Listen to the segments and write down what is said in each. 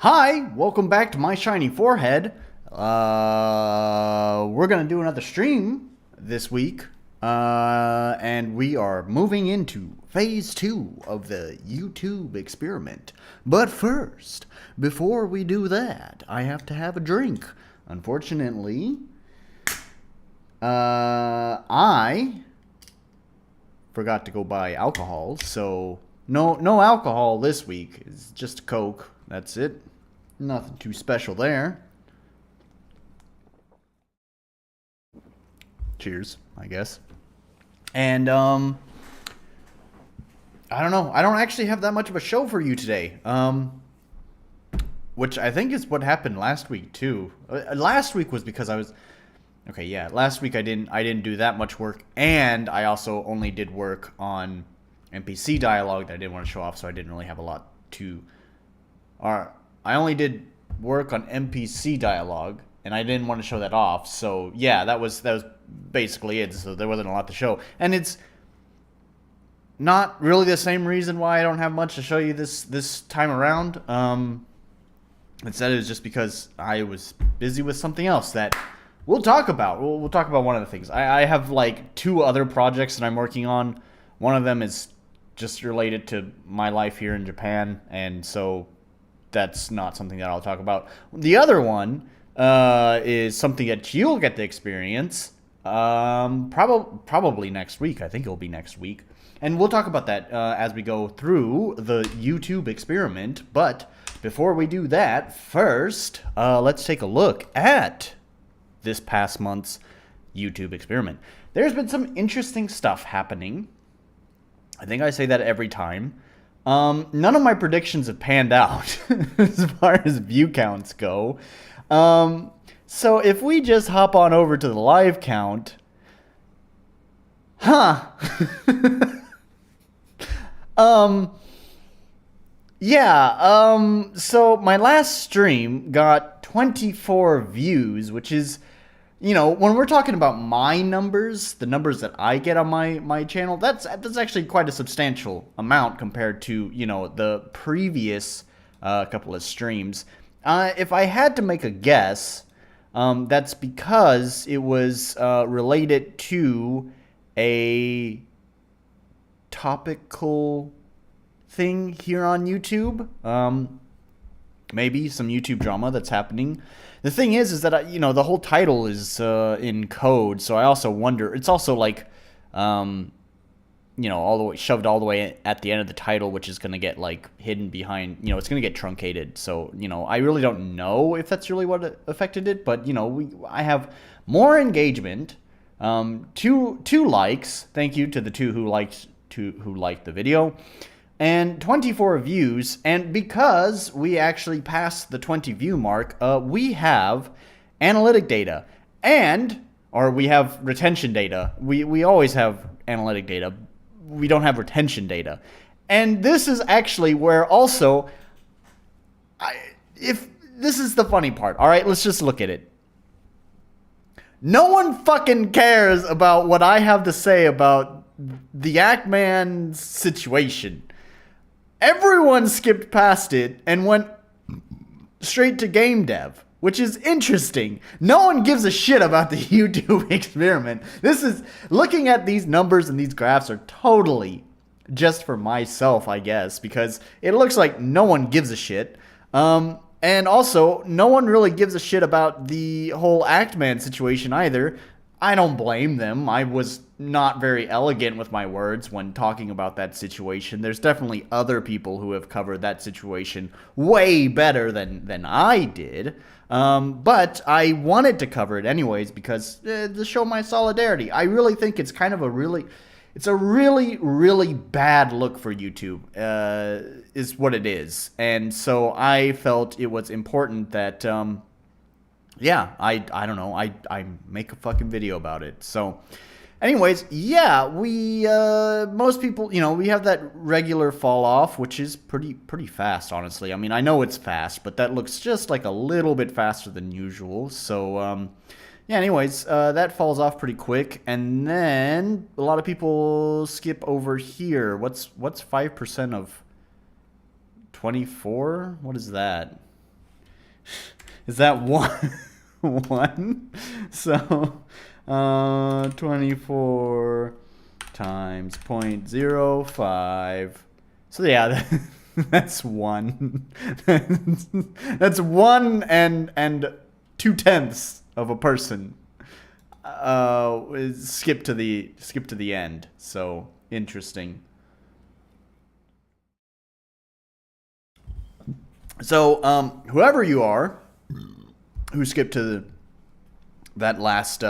Hi, welcome back to my shiny forehead. We're gonna do another stream this week, and we are moving into phase 2 of the YouTube experiment. But first, before we do that, I have to have a drink. Unfortunately, I forgot to go buy alcohol, so no alcohol this week. It's just Coke. That's it. Nothing too special there. Cheers, I guess. And I don't know. I don't actually have that much of a show for you today. Which I think is what happened last week too. Last week was because I was okay, yeah. Last week I didn't do that much work, and I also only did work on NPC dialogue that I didn't want to show off, so I didn't really have a lot to I only did work on NPC dialogue, and I didn't want to show that off. So yeah, that was basically it. So there wasn't a lot to show, and it's not really the same reason why I don't have much to show you this time around. Instead, it was just because I was busy with something else that we'll talk about. We'll talk about one of the things. I have like 2 other projects that I'm working on. One of them is just related to my life here in Japan, and so that's not something that I'll talk about. The other one is something that you'll get to experience probably next week. I think it'll be next week. And we'll talk about that as we go through the YouTube experiment. But before we do that, first, let's take a look at this past month's YouTube experiment. There's been some interesting stuff happening. I think I say that every time. None of my predictions have panned out as far as view counts go. So if we just hop on over to the live count, so my last stream got 24 views, which is, you know, when we're talking about my numbers, the numbers that I get on my channel, that's actually quite a substantial amount compared to, you know, the previous couple of streams. If I had to make a guess, that's because it was related to a topical thing here on YouTube. Maybe some YouTube drama that's happening. The thing is that, you know, the whole title is in code, so I also wonder, it's also like, you know, all the way shoved all the way at the end of the title, which is going to get like hidden behind, you know, it's going to get truncated. So, you know, I really don't know if that's really what affected it, but, you know, I have more engagement, two likes. Thank you to the 2 who liked the video. And 24 views, and because we actually passed the 20 view mark, we have analytic data, or we have retention data. We always have analytic data. We don't have retention data. And this is actually where also, if this is the funny part, all right, let's just look at it. No one fucking cares about what I have to say about the Ackman situation. Everyone skipped past it and went straight to game dev, which is interesting. No one gives a shit about the YouTube experiment. This is, looking at these numbers and these graphs are totally just for myself, I guess, because it looks like no one gives a shit. And also, no one really gives a shit about the whole Actman situation either. I don't blame them. I was not very elegant with my words when talking about that situation. There's definitely other people who have covered that situation way better than I did. But I wanted to cover it anyways because to show my solidarity. I really think it's kind of a really bad look for YouTube, is what it is. And so I felt it was important that, yeah, I don't know, I make a fucking video about it. So anyways, yeah, we, most people, you know, we have that regular fall off, which is pretty fast, honestly. I mean, I know it's fast, but that looks just like a little bit faster than usual. So, yeah, anyways, that falls off pretty quick. And then a lot of people skip over here. What's 5% of 24? What is that? Is that one? One? So, 24 times 0.05. So yeah, that's one. That's 1 and 2/10 of a person. Skip to the end. So interesting. So whoever you are who skipped to that last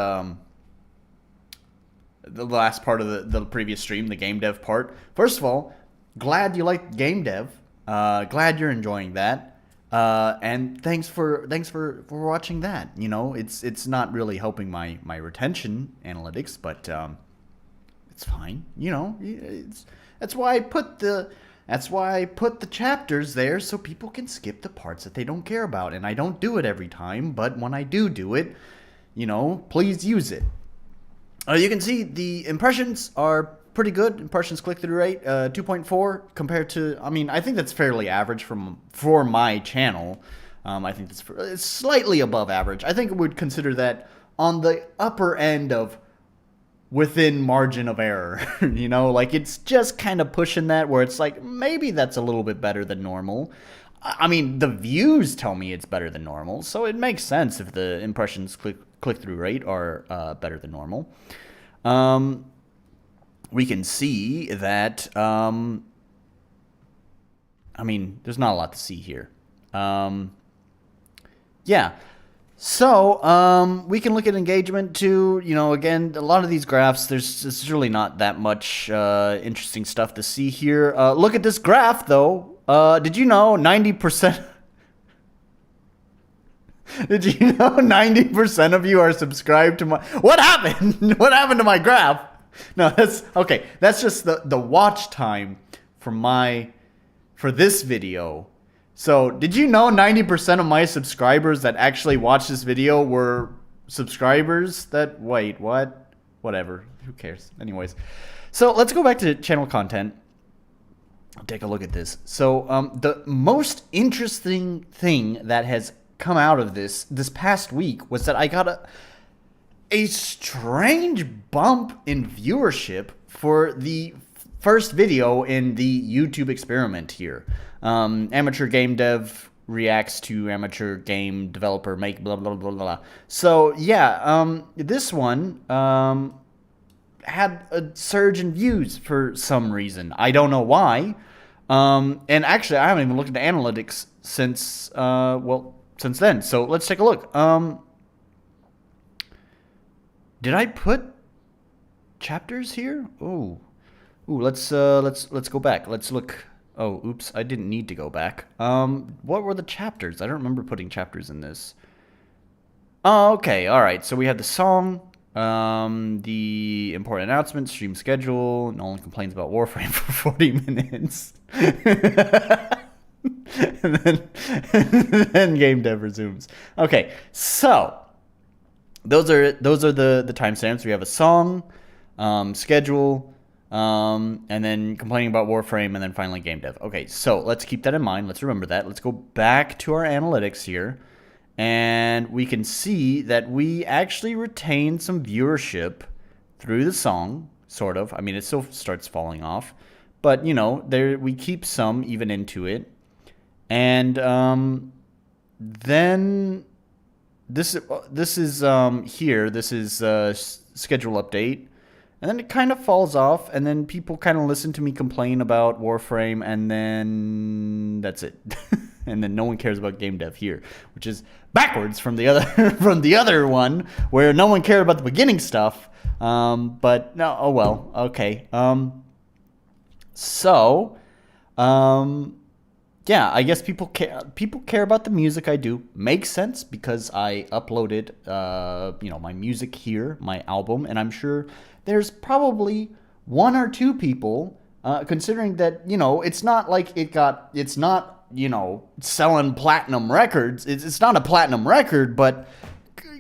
the last part of the previous stream, the game dev part. First of all, glad you liked game dev. Glad you're enjoying that. And thanks for watching that. You know, it's not really helping my retention analytics, but it's fine. You know, that's why I put the chapters there, so people can skip the parts that they don't care about. And I don't do it every time, but when I do it, you know, please use it. You can see the impressions are pretty good. Impressions click-through rate, 2.4 compared to, I mean, I think that's fairly average for my channel. I think it's slightly above average. I think I would consider that on the upper end of within margin of error. You know, like it's just kind of pushing that where it's like, maybe that's a little bit better than normal. I mean, the views tell me it's better than normal, so it makes sense if the impressions click-through rate are better than normal. We can see that, I mean, there's not a lot to see here. Yeah. So, we can look at engagement too. You know, again, a lot of these graphs, there's really not that much interesting stuff to see here. Look at this graph, though. Did you know 90%... Did you know 90% of you are subscribed to my... What happened? What happened to my graph? No, that's... Okay, that's just the watch time for this video. So, did you know 90% of my subscribers that actually watched this video were subscribers that... Wait, what? Whatever. Who cares? Anyways. So, let's go back to channel content. I'll take a look at this. So, the most interesting thing that has come out of this past week was that I got a strange bump in viewership for the first video in the YouTube experiment here. Amateur game dev reacts to amateur game developer make blah blah blah blah. So yeah, this one had a surge in views for some reason. I don't know why. And actually, I haven't even looked at the analytics since since then. So let's take a look. Did I put chapters here? Ooh, let's go back. Let's look. Oh, oops, I didn't need to go back. What were the chapters? I don't remember putting chapters in this. Oh, okay, all right. So we had the song, the important announcement, stream schedule. Nolan complains about Warframe for 40 minutes. and then game dev resumes. Okay, so those are the timestamps. We have a song, schedule, and then complaining about Warframe, and then finally game dev. Okay, so let's keep that in mind. Let's remember that. Let's go back to our analytics here, and we can see that we actually retained some viewership through the song, sort of. I mean, it still starts falling off, but you know, we keep some even into it. And then this is here. This is schedule update, and then it kind of falls off. And then people kind of listen to me complain about Warframe, and then that's it. And then no one cares about game dev here, which is backwards from the other one where no one cared about the beginning stuff. But no, oh well, okay. Yeah, I guess people care about the music I do. Makes sense because I uploaded my music here, my album, and I'm sure there's probably one or two people, considering that, you know, it's not like it's not, you know, selling platinum records. It's not a platinum record, but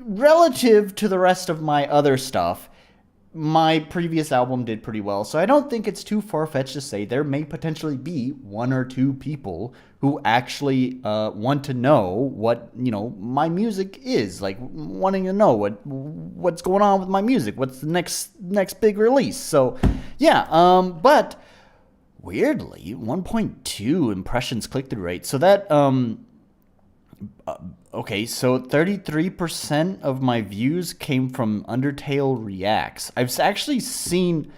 relative to the rest of my other stuff, my previous album did pretty well. So I don't think it's too far-fetched to say there may potentially be one or two people who actually want to know what, you know, my music is, like wanting to know what's going on with my music, what's the next big release. So yeah, but weirdly 1.2 impressions click-through rate. So that okay, so 33% of my views came from Undertale reacts. I've actually seen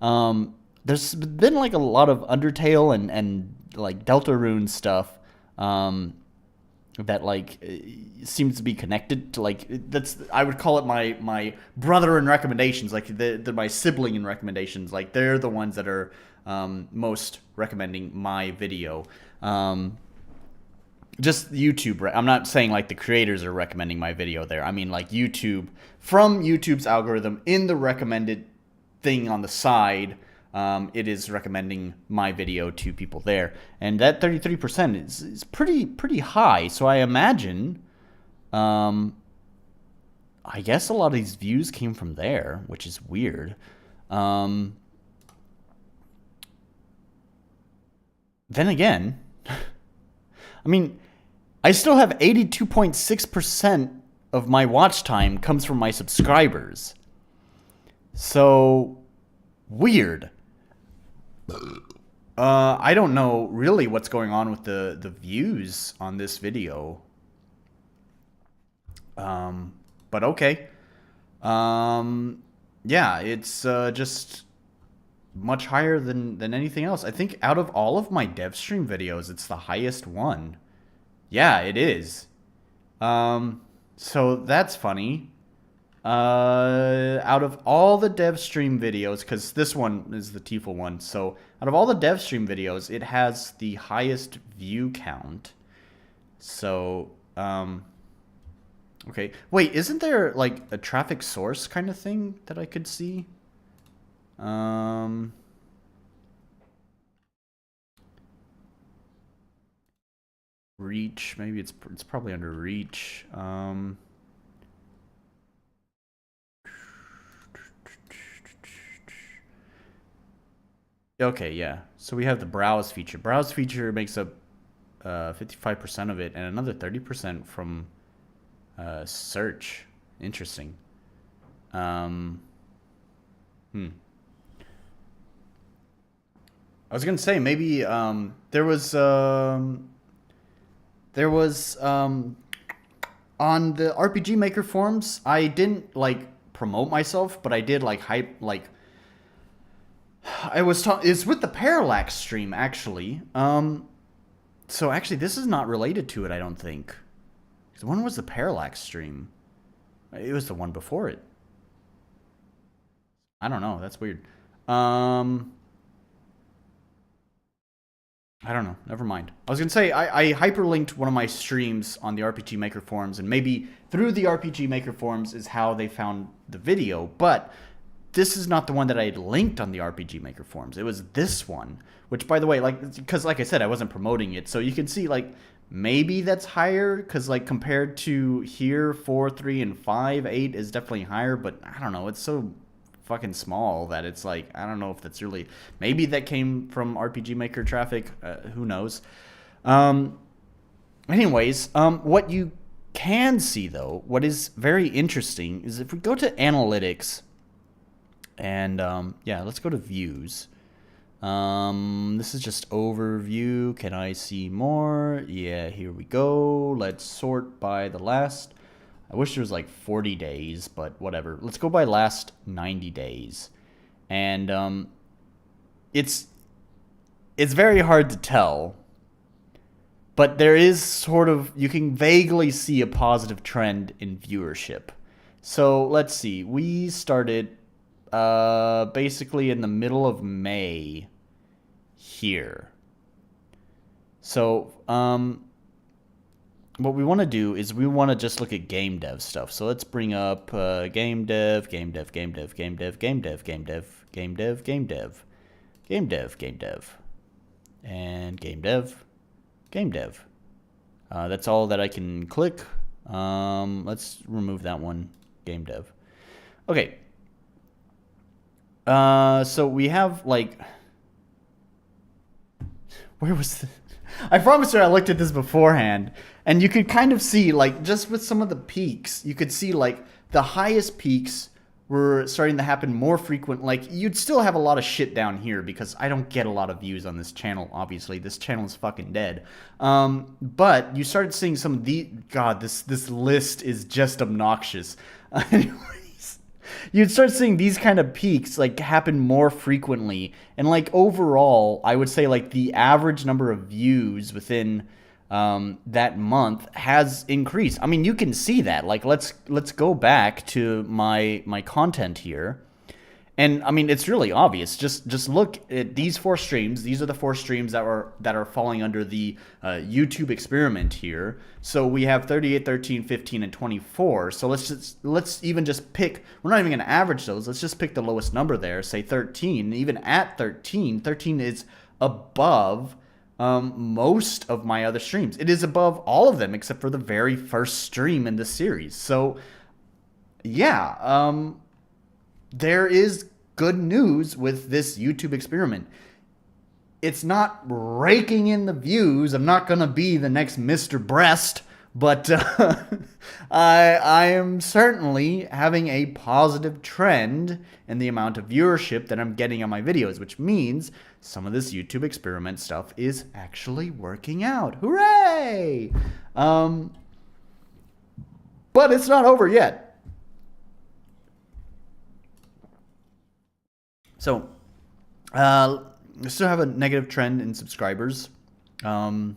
there's been like a lot of Undertale and like deltarune stuff that like seems to be connected to, like, that's, I would call it my brother in recommendations, like they're my sibling in recommendations, like they're the ones that are most recommending my video. Just YouTube. I'm not saying like the creators are recommending my video there. I mean like YouTube, from YouTube's algorithm in the recommended thing on the side, it is recommending my video to people there. And that 33% is pretty high. So I imagine, I guess a lot of these views came from there, which is weird. Then again, I mean, I still have 82.6% of my watch time comes from my subscribers. So weird. I don't know really what's going on with the views on this video. But okay. Yeah, it's just much higher than anything else. I think out of all of my dev stream videos, it's the highest one. Yeah, it is. So that's funny. Out of all the dev stream videos, because this one is the Tiefel one, so out of all the dev stream videos, it has the highest view count. So, okay. Wait, isn't there like a traffic source kind of thing that I could see? Reach, maybe it's probably under reach. Okay, yeah. So we have the browse feature. Browse feature makes up 55% of it, and another 30% from search. Interesting. I was gonna say maybe there was on the RPG Maker forums. I didn't like promote myself, but I did like hype, like I was talking. It's with the parallax stream actually. So actually, this is not related to it. I don't think. When was the parallax stream? It was the one before it. I don't know. That's weird. I don't know. Never mind. I was going to say, I hyperlinked one of my streams on the RPG Maker forums, and maybe through the RPG Maker forums is how they found the video, but this is not the one that I had linked on the RPG Maker forums. It was this one, which, by the way, like, because like I said, I wasn't promoting it, so you can see, like, maybe that's higher, because, like, compared to here, 4, 3, and 5, 8 is definitely higher, but I don't know. It's so fucking small that it's like, I don't know if that's really, maybe that came from RPG Maker traffic, who knows. Anyways, what you can see though, what is very interesting is if we go to analytics and yeah, let's go to views. This is just overview. Can I see more? Yeah, here we go. Let's sort by the last, I wish there was like 40 days, but whatever. Let's go by last 90 days. And it's very hard to tell, but there is sort of, you can vaguely see a positive trend in viewership. So let's see. We started basically in the middle of May here. So what we want to do is we want to just look at game dev stuff. So let's bring up game dev, game dev, game dev, game dev, game dev, game dev, game dev, game dev, game dev, game dev, and game dev, game dev. That's all that I can click. Let's remove that one, game dev. Okay. So we have like, where was the, I promise you I looked at this beforehand, and you could kind of see, like, just with some of the peaks, you could see, like, the highest peaks were starting to happen more frequent. Like, you'd still have a lot of shit down here because I don't get a lot of views on this channel, obviously. This channel is fucking dead. But you started seeing some of the... God, this list is just obnoxious. Anyways, you'd start seeing these kind of peaks, like, happen more frequently. And, like, overall, I would say, like, the average number of views within... that month has increased. I mean, you can see that. Like, let's go back to my content here, and I mean, it's really obvious. Just look at these 4 streams. These are the 4 streams that are falling under the YouTube experiment here. So we have 38, 13, 15, and 24. So let's even just pick. We're not even going to average those. Let's just pick the lowest number there. Say 13. Even at 13 is above. Most of my other streams. It is above all of them except for the very first stream in this series. So, yeah, there is good news with this YouTube experiment. It's not raking in the views. I'm not going to be the next Mr. Breast, but I am certainly having a positive trend in the amount of viewership that I'm getting on my videos, which means some of this YouTube experiment stuff is actually working out. Hooray! But it's not over yet. So, we still have a negative trend in subscribers. Who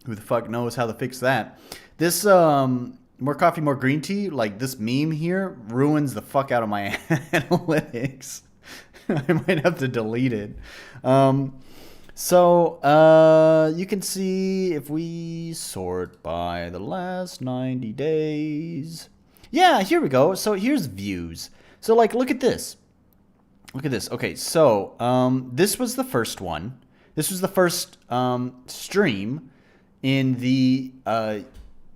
the fuck knows how to fix that? This, more coffee, more green tea, like this meme here, ruins the fuck out of my analytics. I might have to delete it. So, you can see if we sort by the last 90 days. Yeah, here we go. So here's views. So, like, look at this. Look at this. Okay, so, this was the first one. This was the first stream in the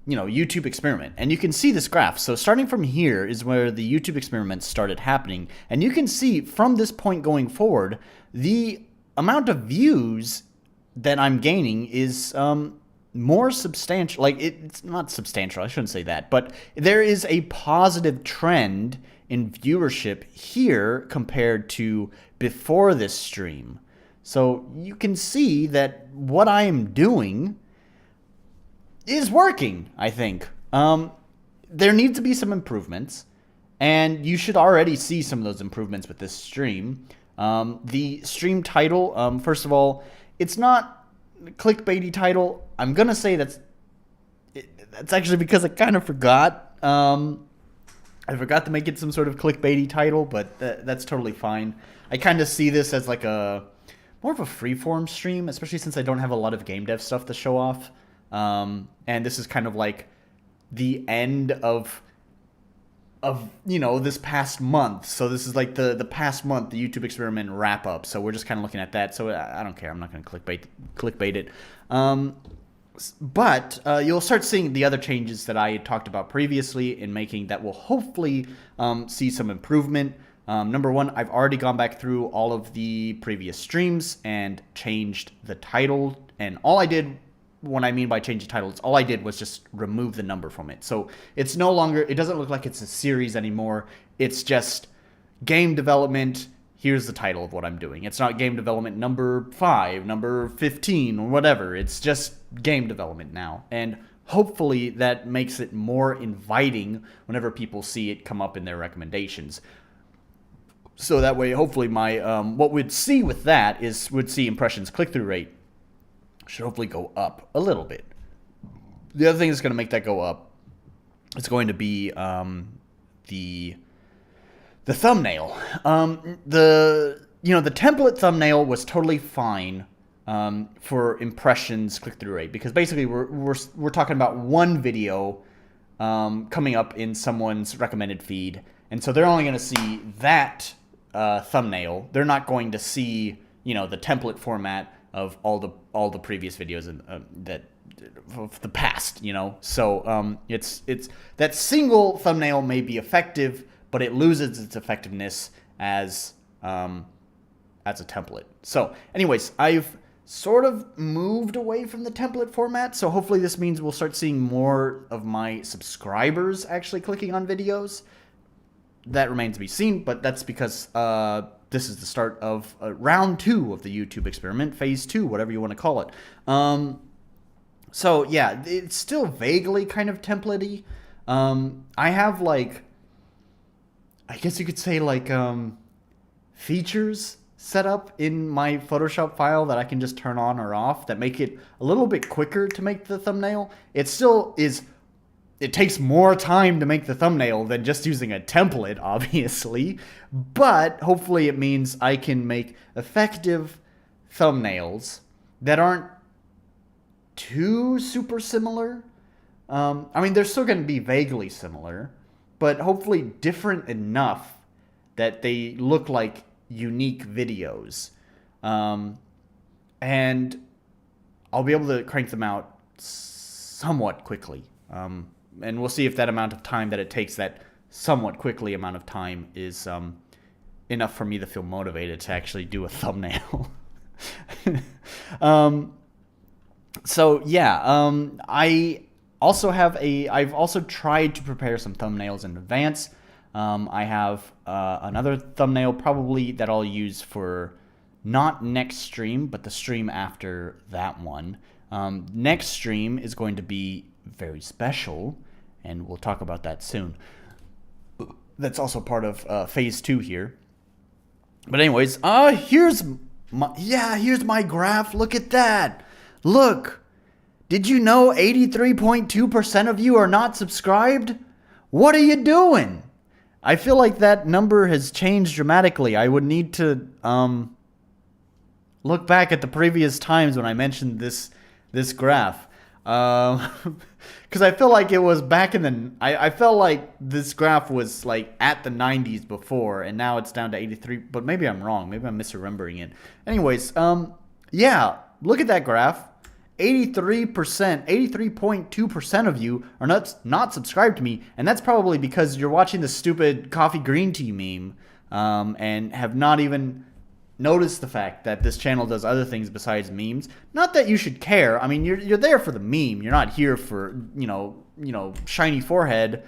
YouTube experiment, and you can see this graph. So starting from here is where the YouTube experiment started happening, and you can see from this point going forward, the amount of views that I'm gaining is more substantial. Like, it's not substantial, I shouldn't say that, but there is a positive trend in viewership here compared to before this stream. So you can see that what I am doing is working, I think. There need to be some improvements, and you should already see some of those improvements with this stream. The stream title, first of all, it's not a clickbaity title. I'm gonna say that's actually because I kind of forgot. I forgot to make it some sort of clickbaity title, but that's totally fine. I kind of see this as like more of a freeform stream, especially since I don't have a lot of game dev stuff to show off. And this is kind of like the end of this past month. So this is like the past month, the YouTube experiment wrap up. So we're just kind of looking at that. So I don't care. I'm not going to clickbait it. But you'll start seeing the other changes that I had talked about previously in making that will hopefully see some improvement. Number one, I've already gone back through all of the previous streams and changed the title. And all I did, what I mean by change the title, all I did was just remove the number from it. So it's no longer, it doesn't look like it's a series anymore. It's just game development. Here's the title of what I'm doing. It's not game development number 5, number 15, or whatever. It's just game development now. And hopefully that makes it more inviting whenever people see it come up in their recommendations. So that way, hopefully my, what we'd see with that is, we'd see impressions click-through rate should hopefully go up a little bit. The other thing that's going to make that go up is going to be the thumbnail. The template thumbnail was totally fine for impressions click-through rate, because basically we're talking about one video coming up in someone's recommended feed, and so they're only going to see that thumbnail. They're not going to see the template format of all the previous videos of the past, So it's that single thumbnail may be effective, but it loses its effectiveness as a template. So anyways, I've sort of moved away from the template format. So hopefully this means we'll start seeing more of my subscribers actually clicking on videos. That remains to be seen, but that's because this is the start of round 2 of the YouTube experiment, phase 2, whatever you want to call it. So yeah, it's still vaguely kind of template-y. I have like, I guess you could say like features set up in my Photoshop file that I can just turn on or off that make it a little bit quicker to make the thumbnail. It still is, it takes more time to make the thumbnail than just using a template, obviously, but hopefully it means I can make effective thumbnails that aren't too super similar. I mean, they're still going to be vaguely similar, but hopefully different enough that they look like unique videos. And I'll be able to crank them out somewhat quickly. And we'll see if that amount of time that it takes, that somewhat quickly amount of time, is enough for me to feel motivated to actually do a thumbnail. So yeah, I also have I've also tried to prepare some thumbnails in advance. I have another thumbnail probably that I'll use for not next stream, but the stream after that one. Next stream is going to be very special, and we'll talk about that soon. That's also part of phase 2 here. But anyways, here's my graph. Look at that. Look. Did you know 83.2% of you are not subscribed? What are you doing? I feel like that number has changed dramatically. I would need to look back at the previous times when I mentioned this graph. Because I feel like it was back in the... I felt like this graph was like at the 90s before, and now it's down to 83. But maybe I'm wrong. Maybe I'm misremembering it. Anyways, yeah, look at that graph. 83.2% of you are not subscribed to me, and that's probably because you're watching the stupid coffee green tea meme and have not even noticed the fact that this channel does other things besides memes. Not that you should care. I mean, you're there for the meme. You're not here for, you know, shiny forehead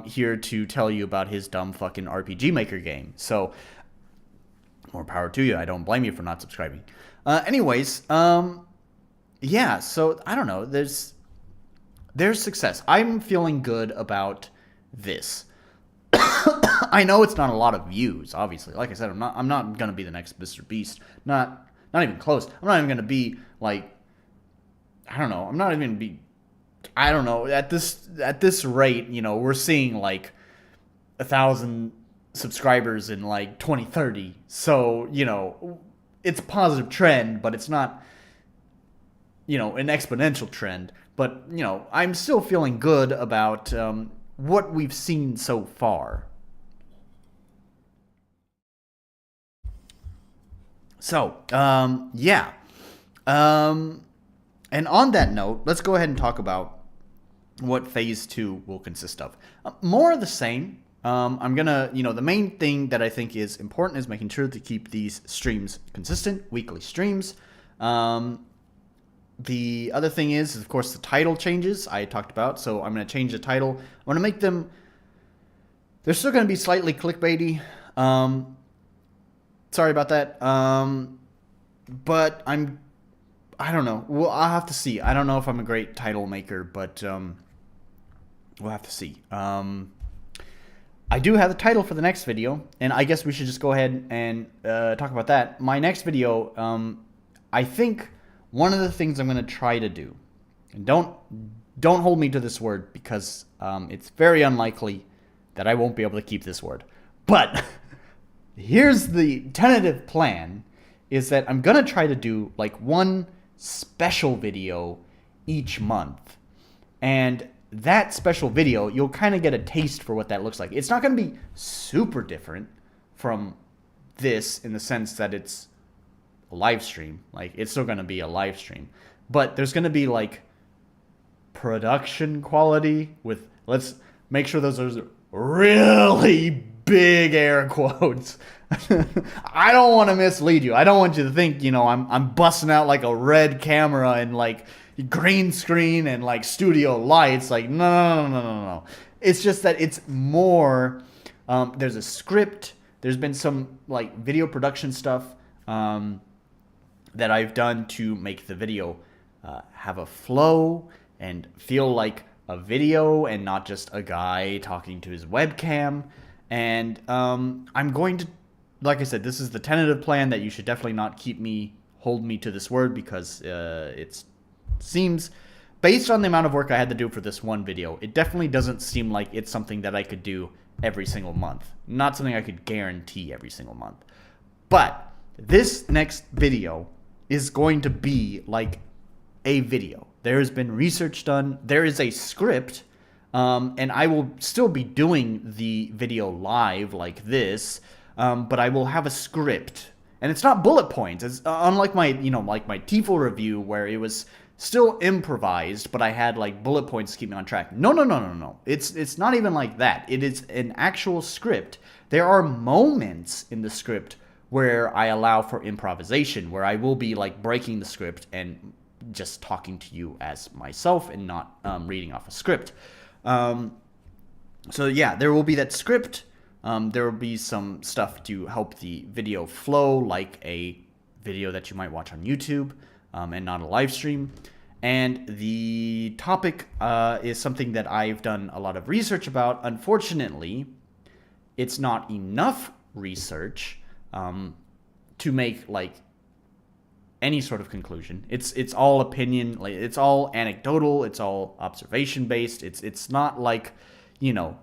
here to tell you about his dumb fucking RPG Maker game. So, more power to you. I don't blame you for not subscribing. Anyways, yeah, so I don't know. There's success. I'm feeling good about this. I know it's not a lot of views, obviously. Like I said, I'm not gonna be the next Mr. Beast. Not even close. I'm not even gonna be like, I don't know. I'm not even gonna be, I don't know. At this rate, you know, we're seeing like 1,000 subscribers in like 2030. So, you know, it's a positive trend, but it's not, you know, an exponential trend. But, you know, I'm still feeling good about what we've seen so far. So, yeah. And on that note, let's go ahead and talk about what phase 2 will consist of. More of the same. I'm gonna, you know, the main thing that I think is important is making sure to keep these streams consistent, weekly streams. The other thing is, of course, the title changes I talked about. So I'm going to change the title. I want to make them, they're still going to be slightly clickbaity. Sorry about that. But I don't know. Well, I'll have to see. I don't know if I'm a great title maker, but we'll have to see. I do have the title for the next video, and I guess we should just go ahead and talk about that. My next video, I think one of the things I'm going to try to do, and don't hold me to this word because it's very unlikely that I won't be able to keep this word. But here's the tentative plan, is that I'm going to try to do like one special video each month. And that special video, you'll kind of get a taste for what that looks like. It's not going to be super different from this in the sense that it's a live stream. Like, it's still going to be a live stream, but there's going to be like production quality with, let's make sure those are really big air quotes. I don't want to mislead you. I don't want you to think, I'm busting out like a red camera and like green screen and like studio lights. Like, no. It's just that it's more, there's a script. There's been some like video production stuff that I've done to make the video have a flow and feel like a video and not just a guy talking to his webcam. And I'm going to, like I said, this is the tentative plan that you should definitely not hold me to this word, because it seems, based on the amount of work I had to do for this one video, it definitely doesn't seem like it's something that I could do every single month. Not something I could guarantee every single month. But this next video is going to be like a video. There has been research done. There is a script, and I will still be doing the video live like this, but I will have a script, and it's not bullet points. It's unlike my, like my TIFL review where it was still improvised, but I had like bullet points to keep me on track. No. It's not even like that. It is an actual script. There are moments in the script where I allow for improvisation, where I will be like breaking the script and just talking to you as myself and not reading off a script. So yeah, there will be that script. There will be some stuff to help the video flow, like a video that you might watch on YouTube, and not a live stream. And the topic is something that I've done a lot of research about. Unfortunately, it's not enough research to make like any sort of conclusion. It's all opinion, like it's all anecdotal, it's all observation based. It's not like,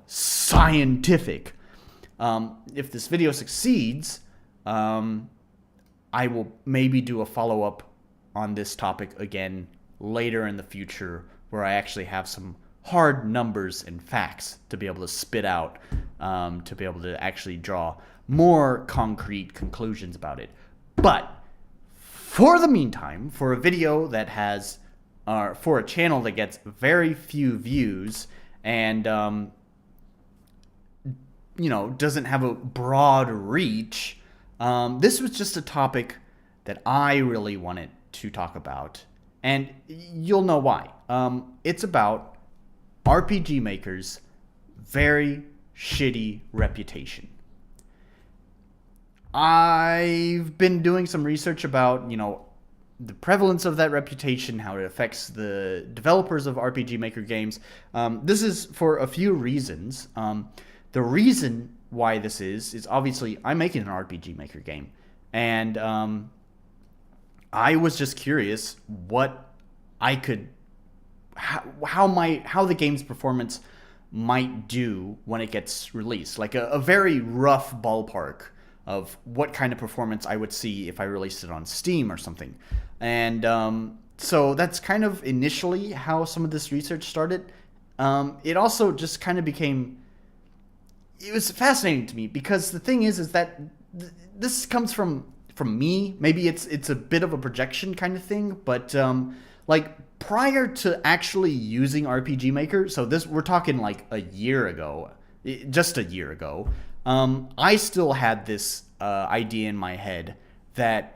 scientific. If this video succeeds, I will maybe do a follow-up on this topic again later in the future, where I actually have some hard numbers and facts to be able to spit out, to be able to actually draw more concrete conclusions about it. But for the meantime, for a video that has, for a channel that gets very few views and, doesn't have a broad reach, this was just a topic that I really wanted to talk about. And you'll know why. It's about RPG makers' very shitty reputation. I've been doing some research about, the prevalence of that reputation, how it affects the developers of RPG Maker games. This is for a few reasons. The reason why this is obviously I'm making an RPG Maker game. And I was just curious what I could, how the game's performance might do when it gets released. Like a very rough ballpark of what kind of performance I would see if I released it on Steam or something. And so that's kind of initially how some of this research started. It also just kind of became, it was fascinating to me, because the thing is that this comes from me. Maybe it's a bit of a projection kind of thing, but like prior to actually using RPG Maker, so we're talking like a year ago, just a year ago, I still had this idea in my head that,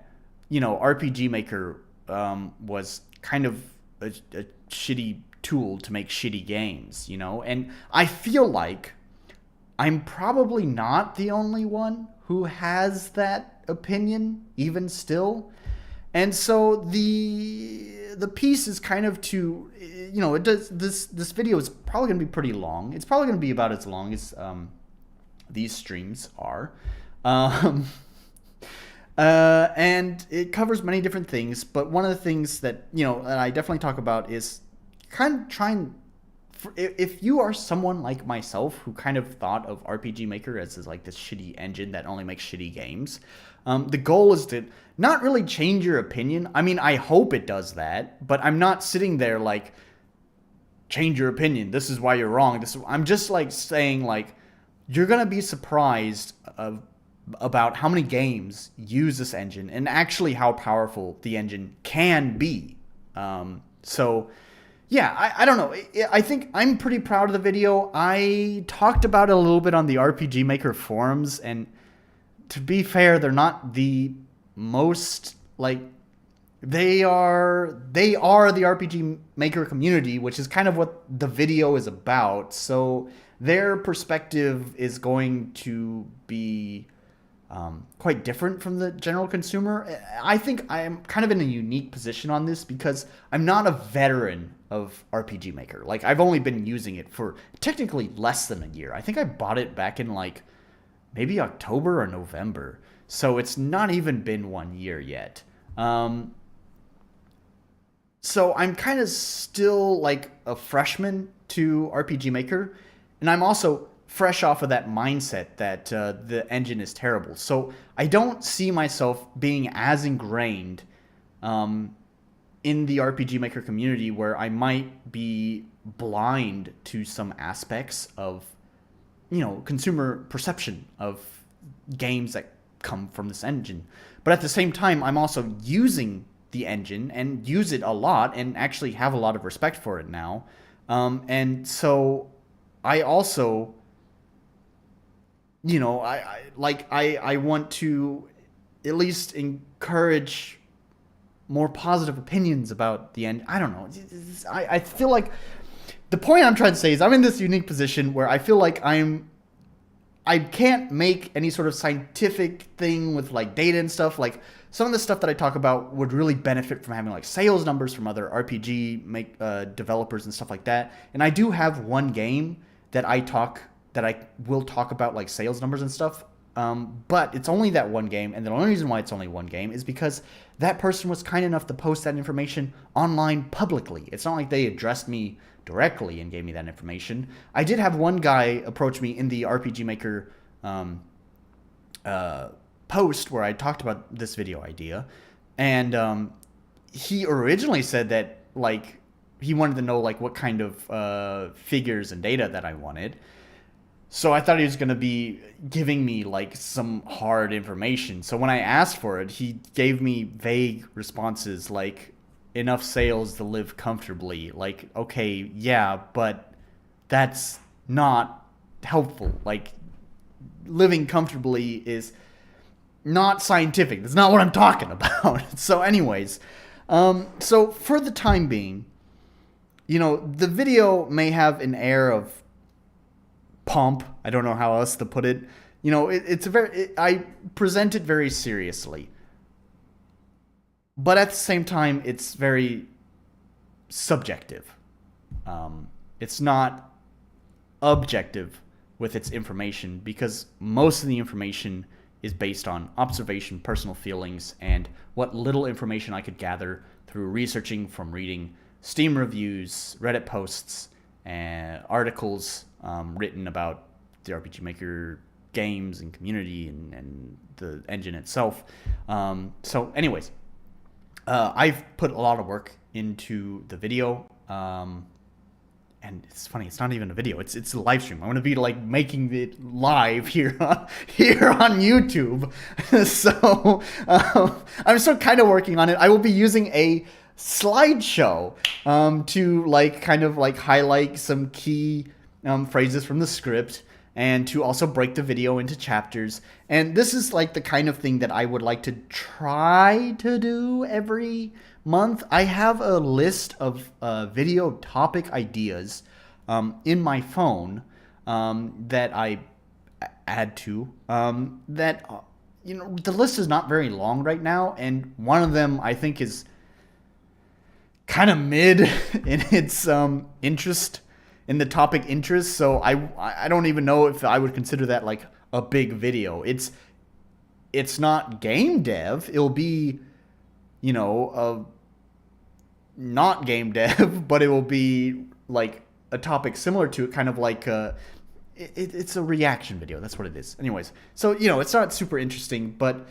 RPG Maker was kind of a shitty tool to make shitty games, and I feel like I'm probably not the only one who has that opinion, even still. And so the piece is kind of to, it does, this video is probably going to be pretty long. It's probably going to be about as long as these streams are. And it covers many different things, but one of the things that, that I definitely talk about is kind of trying, if you are someone like myself who kind of thought of RPG Maker as like this shitty engine that only makes shitty games, the goal is to not really change your opinion. I mean, I hope it does that, but I'm not sitting there like, change your opinion, this is why you're wrong. I'm just like saying like, you're going to be surprised about how many games use this engine and actually how powerful the engine can be. So yeah, I don't know. I think I'm pretty proud of the video. I talked about it a little bit on the RPG Maker forums, and to be fair, they're not the most like they are the RPG Maker community, which is kind of what the video is about. So their perspective is going to be quite different from the general consumer. I think I am kind of in a unique position on this because I'm not a veteran of RPG Maker. Like, I've only been using it for technically less than a year. I think I bought it back in like maybe October or November. So it's not even been 1 year yet. So I'm kind of still like a freshman to RPG Maker, and I'm also fresh off of that mindset that the engine is terrible. So I don't see myself being as ingrained in the RPG Maker community where I might be blind to some aspects of, you know, consumer perception of games that come from this engine. But at the same time, I'm also using the engine and use it a lot and actually have a lot of respect for it now. And so I also, you know, I want to at least encourage more positive opinions about the end. I don't know. I feel like the point I'm trying to say is I'm in this unique position where I feel like I can't make any sort of scientific thing with like data and stuff. Like, some of the stuff that I talk about would really benefit from having like sales numbers from other RPG developers and stuff like that. And I do have one game that I will talk about like sales numbers and stuff. But it's only that one game, and the only reason why it's only one game is because that person was kind enough to post that information online publicly. It's not like they addressed me directly and gave me that information. I did have one guy approach me in the RPG Maker post where I talked about this video idea, and he originally said that like he wanted to know like what kind of figures and data that I wanted. So I thought he was going to be giving me like some hard information. So when I asked for it, he gave me vague responses like enough sales to live comfortably. Like, okay, yeah, but that's not helpful. Like, living comfortably is not scientific. That's not what I'm talking about. So anyways, so for the time being, you know, the video may have an air of pomp. I don't know how else to put it. You know, I present it very seriously. But at the same time, it's very subjective. It's not objective with its information because most of the information is based on observation, personal feelings, and what little information I could gather through researching from reading Steam reviews, Reddit posts, and articles written about the RPG Maker games and community and the engine itself. So anyways, I've put a lot of work into the video. And it's funny, it's not even a video, it's a live stream. I'm gonna be like making it live here on YouTube. So I'm still kind of working on it. I will be using a slideshow to like kind of like highlight some key phrases from the script and to also break the video into chapters. And this is like the kind of thing that I would like to try to do every month. I have a list of video topic ideas in my phone that I add to that you know, the list is not very long right now, and one of them I think is kind of mid in its interest, in the topic interest. So I don't even know if I would consider that like a big video. It's not game dev. It'll be, you know, not game dev, but it will be like a topic similar to it, kind of like it's a reaction video. That's what it is. Anyways, so, you know, it's not super interesting, but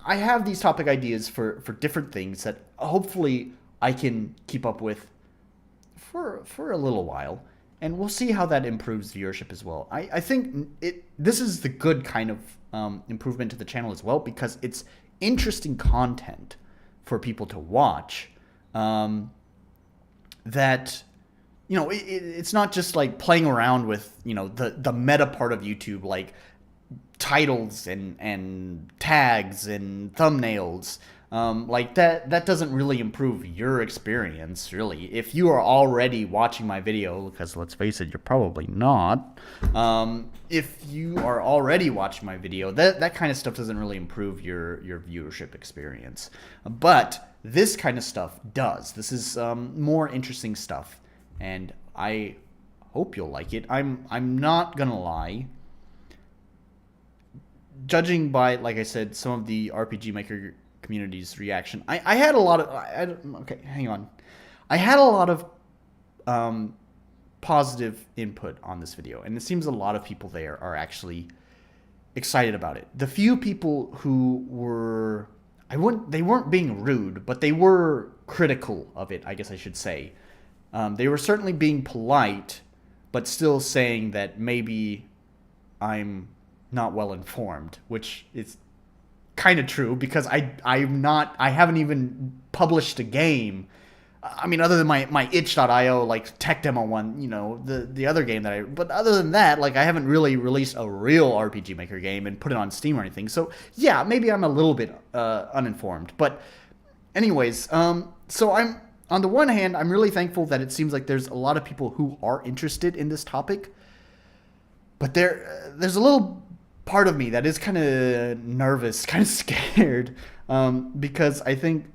I have these topic ideas for different things that hopefully I can keep up with for a little while, and we'll see how that improves viewership as well. I think this is the good kind of improvement to the channel as well, because it's interesting content for people to watch that you know, it's not just like playing around with, you know, the meta part of YouTube, like titles and tags and thumbnails. Like that doesn't really improve your experience, really. If you are already watching my video, because let's face it, you're probably not. If you are already watching my video, that kind of stuff doesn't really improve your viewership experience. But this kind of stuff does. This is more interesting stuff, and I hope you'll like it. I'm not gonna lie. Judging by, like I said, some of the RPG Maker community's reaction, I had a lot of... okay, hang on. I had a lot of positive input on this video, and it seems a lot of people there are actually excited about it. The few people who were... they weren't being rude, but they were critical of it, I guess I should say. They were certainly being polite, but still saying that maybe I'm not well informed, which is kind of true, because I haven't even published a game. I mean, other than my itch.io like tech demo one, you know, the other game but other than that, like, I haven't really released a real RPG Maker game and put it on Steam or anything. So yeah, maybe I'm a little bit uninformed, but anyways, so I'm, on the one hand, I'm really thankful that it seems like there's a lot of people who are interested in this topic, but there's a little part of me that is kind of nervous, kind of scared, because I think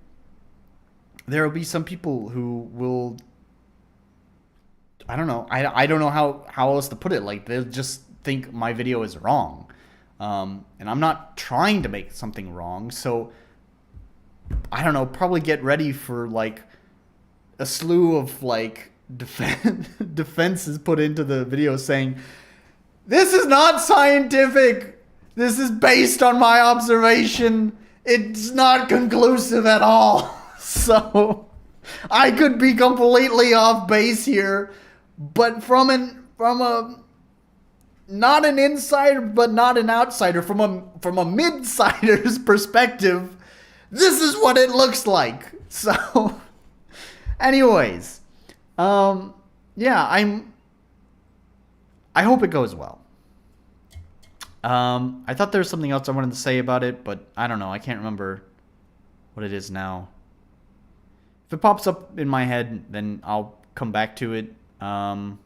there will be some people who will, I don't know, I don't know how else to put it, like, they'll just think my video is wrong, and I'm not trying to make something wrong, so I don't know, probably get ready for like a slew of like defenses put into the video saying, this is not scientific. This is based on my observation. It's not conclusive at all. So I could be completely off base here, but from a not an insider, but not an outsider, from a mid-sider's perspective, this is what it looks like. So anyways, yeah, I hope it goes well. I thought there was something else I wanted to say about it, but I don't know. I can't remember what it is now. If it pops up in my head, then I'll come back to it. But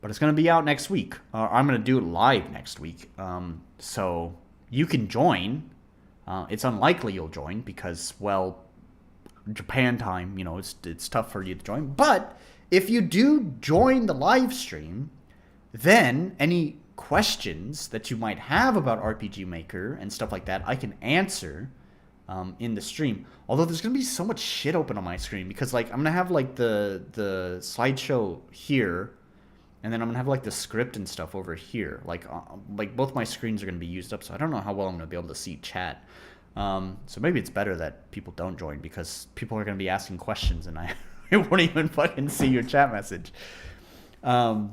it's going to be out next week. I'm going to do it live next week. So you can join. It's unlikely you'll join because, well, Japan time, you know, it's tough for you to join. But if you do join the live stream, then any questions that you might have about RPG Maker and stuff like that, I can answer in the stream. Although there's gonna be so much shit open on my screen because, like, I'm gonna have like the slideshow here, and then I'm gonna have like the script and stuff over here. Like both my screens are gonna be used up, so I don't know how well I'm gonna be able to see chat. So maybe it's better that people don't join because people are gonna be asking questions and I won't even fucking see your chat message. So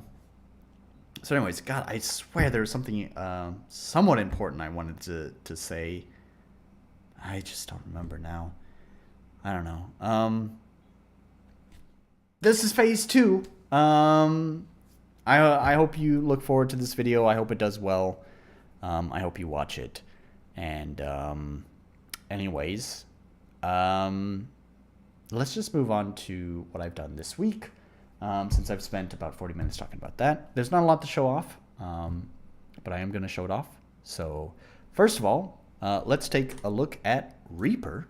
anyways, God, I swear there was something somewhat important I wanted to say. I just don't remember now. I don't know. This is phase 2. I hope you look forward to this video. I hope it does well. I hope you watch it. And anyways, let's just move on to what I've done this week. Since I've spent about 40 minutes talking about that. There's not a lot to show off, but I am going to show it off. So first of all, let's take a look at Reaper.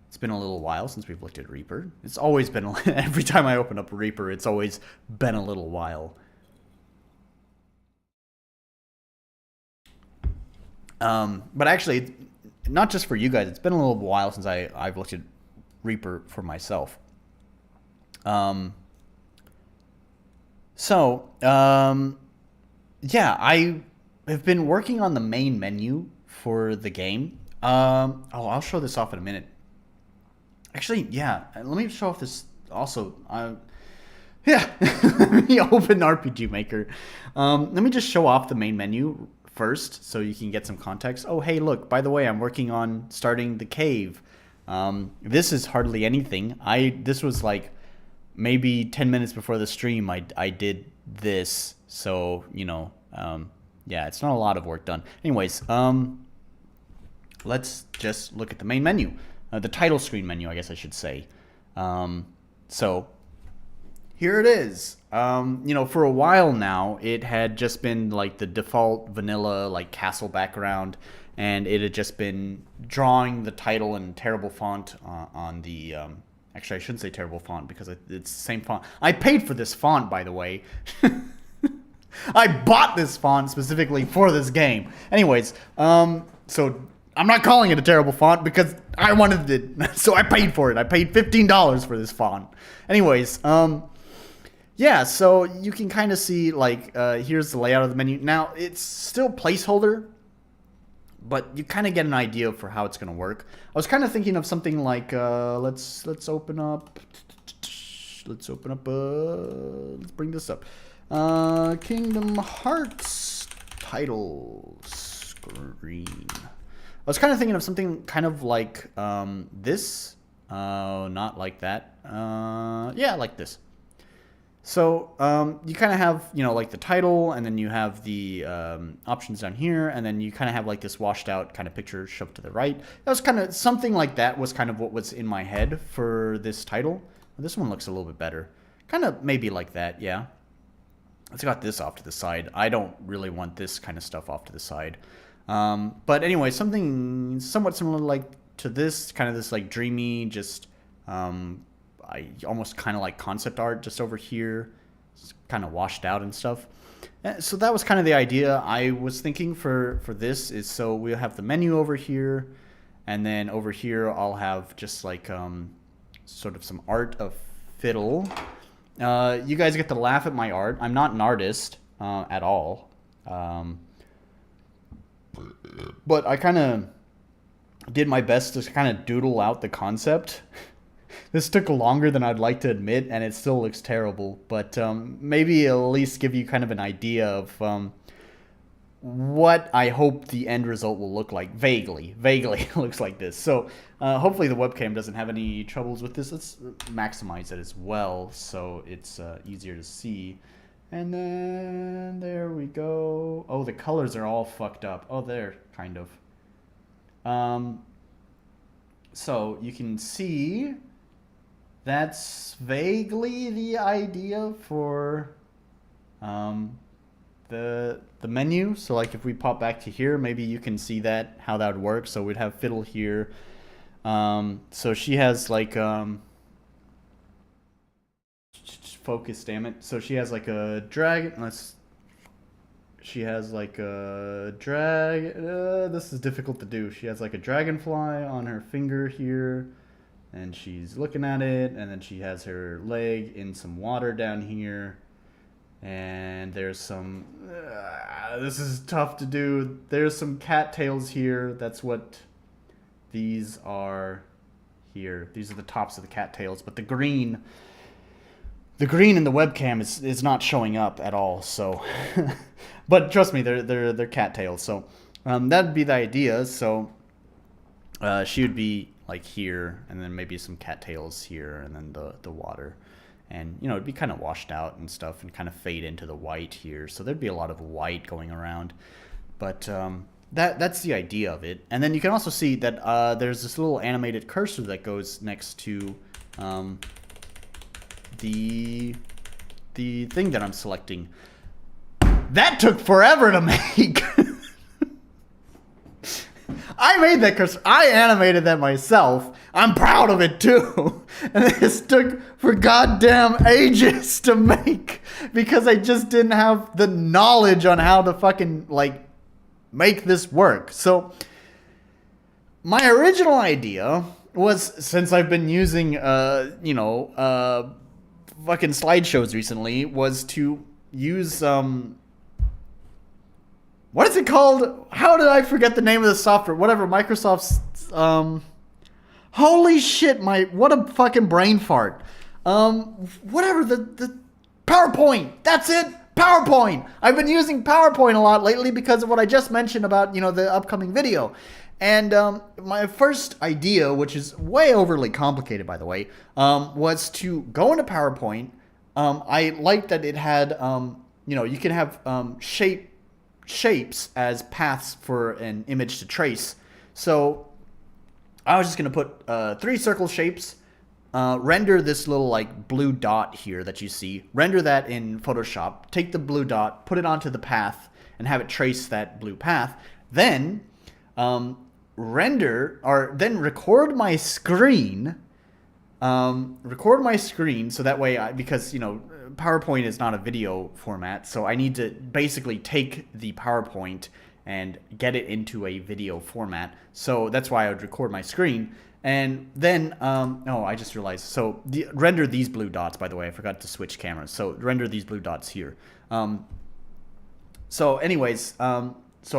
It's been a little while since we've looked at Reaper. It's always been, every time I open up Reaper, it's always been a little while. But actually, not just for you guys, it's been a little while since I've looked at Reaper for myself. Yeah, I have been working on the main menu for the game. I'll show this off in a minute. Actually, yeah, let me show off this also. Yeah, let me open RPG Maker. Let me just show off the main menu first so you can get some context. Oh, hey, look, by the way, I'm working on starting the cave. This is hardly anything. This was like maybe 10 minutes before the stream. I did this, so you know, yeah, it's not a lot of work done. Anyways, let's just look at the main menu, the title screen menu, I guess I should say. So here it is. You know, for a while now, it had just been like the default vanilla like castle background, and it had just been drawing the title in terrible font on the. Actually, I shouldn't say terrible font because it's the same font. I paid for this font, by the way. I bought this font specifically for this game. Anyways, so I'm not calling it a terrible font because I wanted it, so I paid for it. I paid $15 for this font. Anyways, yeah, so you can kind of see, like, here's the layout of the menu. Now, it's still placeholder, but you kind of get an idea for how it's going to work. I was kind of thinking of something like, let's open up, let's bring this up. Kingdom Hearts title screen. I was kind of thinking of something kind of like this. Not like that. Yeah, like this. So you kind of have, you know, like the title, and then you have the options down here, and then you kind of have like this washed out kind of picture shoved to the right. That was kind of something like that was kind of what was in my head for this title. This one looks a little bit better. Kind of maybe like that, yeah. It's got this off to the side. I don't really want this kind of stuff off to the side. But anyway, something somewhat similar like to this, kind of this like dreamy, just I almost kind of like concept art just over here. It's kind of washed out and stuff. So that was kind of the idea I was thinking for this, is so we'll have the menu over here, and then over here I'll have just like sort of some art of Fiddle. You guys get to laugh at my art. I'm not an artist at all. But I kind of did my best to kind of doodle out the concept. This took longer than I'd like to admit, and it still looks terrible. But maybe at least give you kind of an idea of what I hope the end result will look like. Vaguely it looks like this. So hopefully the webcam doesn't have any troubles with this. Let's maximize it as well so it's easier to see. And then there we go. Oh, the colors are all fucked up. Oh, there, kind of. So you can see that's vaguely the idea for the menu. So like if we pop back to here, maybe you can see that, how that would work. So we'd have Fiddle here. So she has like focus, damn it. So she has like a dragon. She has like a this is difficult to do. She has like a dragonfly on her finger here, and she's looking at it, and then she has her leg in some water down here, and there's some this is tough to do. There's some cattails here. That's what these are here. These are the tops of the cattails, but the green in the webcam is not showing up at all. So, but trust me, they're cattails. So that'd be the idea. So she would be like here, and then maybe some cattails here, and then the water, and you know it'd be kind of washed out and stuff, and kind of fade into the white here. So there'd be a lot of white going around, but that's the idea of it. And then you can also see that there's this little animated cursor that goes next to the thing that I'm selecting. That took forever to make. I made that cursor. I animated that myself. I'm proud of it too. And this took for goddamn ages to make because I just didn't have the knowledge on how to fucking like make this work. So my original idea was, since I've been using fucking slideshows recently, was to use what is it called? How did I forget the name of the software? Whatever, Microsoft's holy shit, what a fucking brain fart. Whatever, the PowerPoint. That's it. PowerPoint. I've been using PowerPoint a lot lately because of what I just mentioned about, the upcoming video. And my first idea, which is way overly complicated, by the way, was to go into PowerPoint. I liked that it had, you can have shapes as paths for an image to trace. So I was just going to put 3 circle shapes, render this little like blue dot here that you see, render that in Photoshop, take the blue dot, put it onto the path, and have it trace that blue path. Then then record my screen. Record my screen so that way, because PowerPoint is not a video format, so I need to basically take the PowerPoint and get it into a video format. So that's why I would record my screen. And then, I just realized. So render these blue dots, by the way. I forgot to switch cameras. So render these blue dots here. So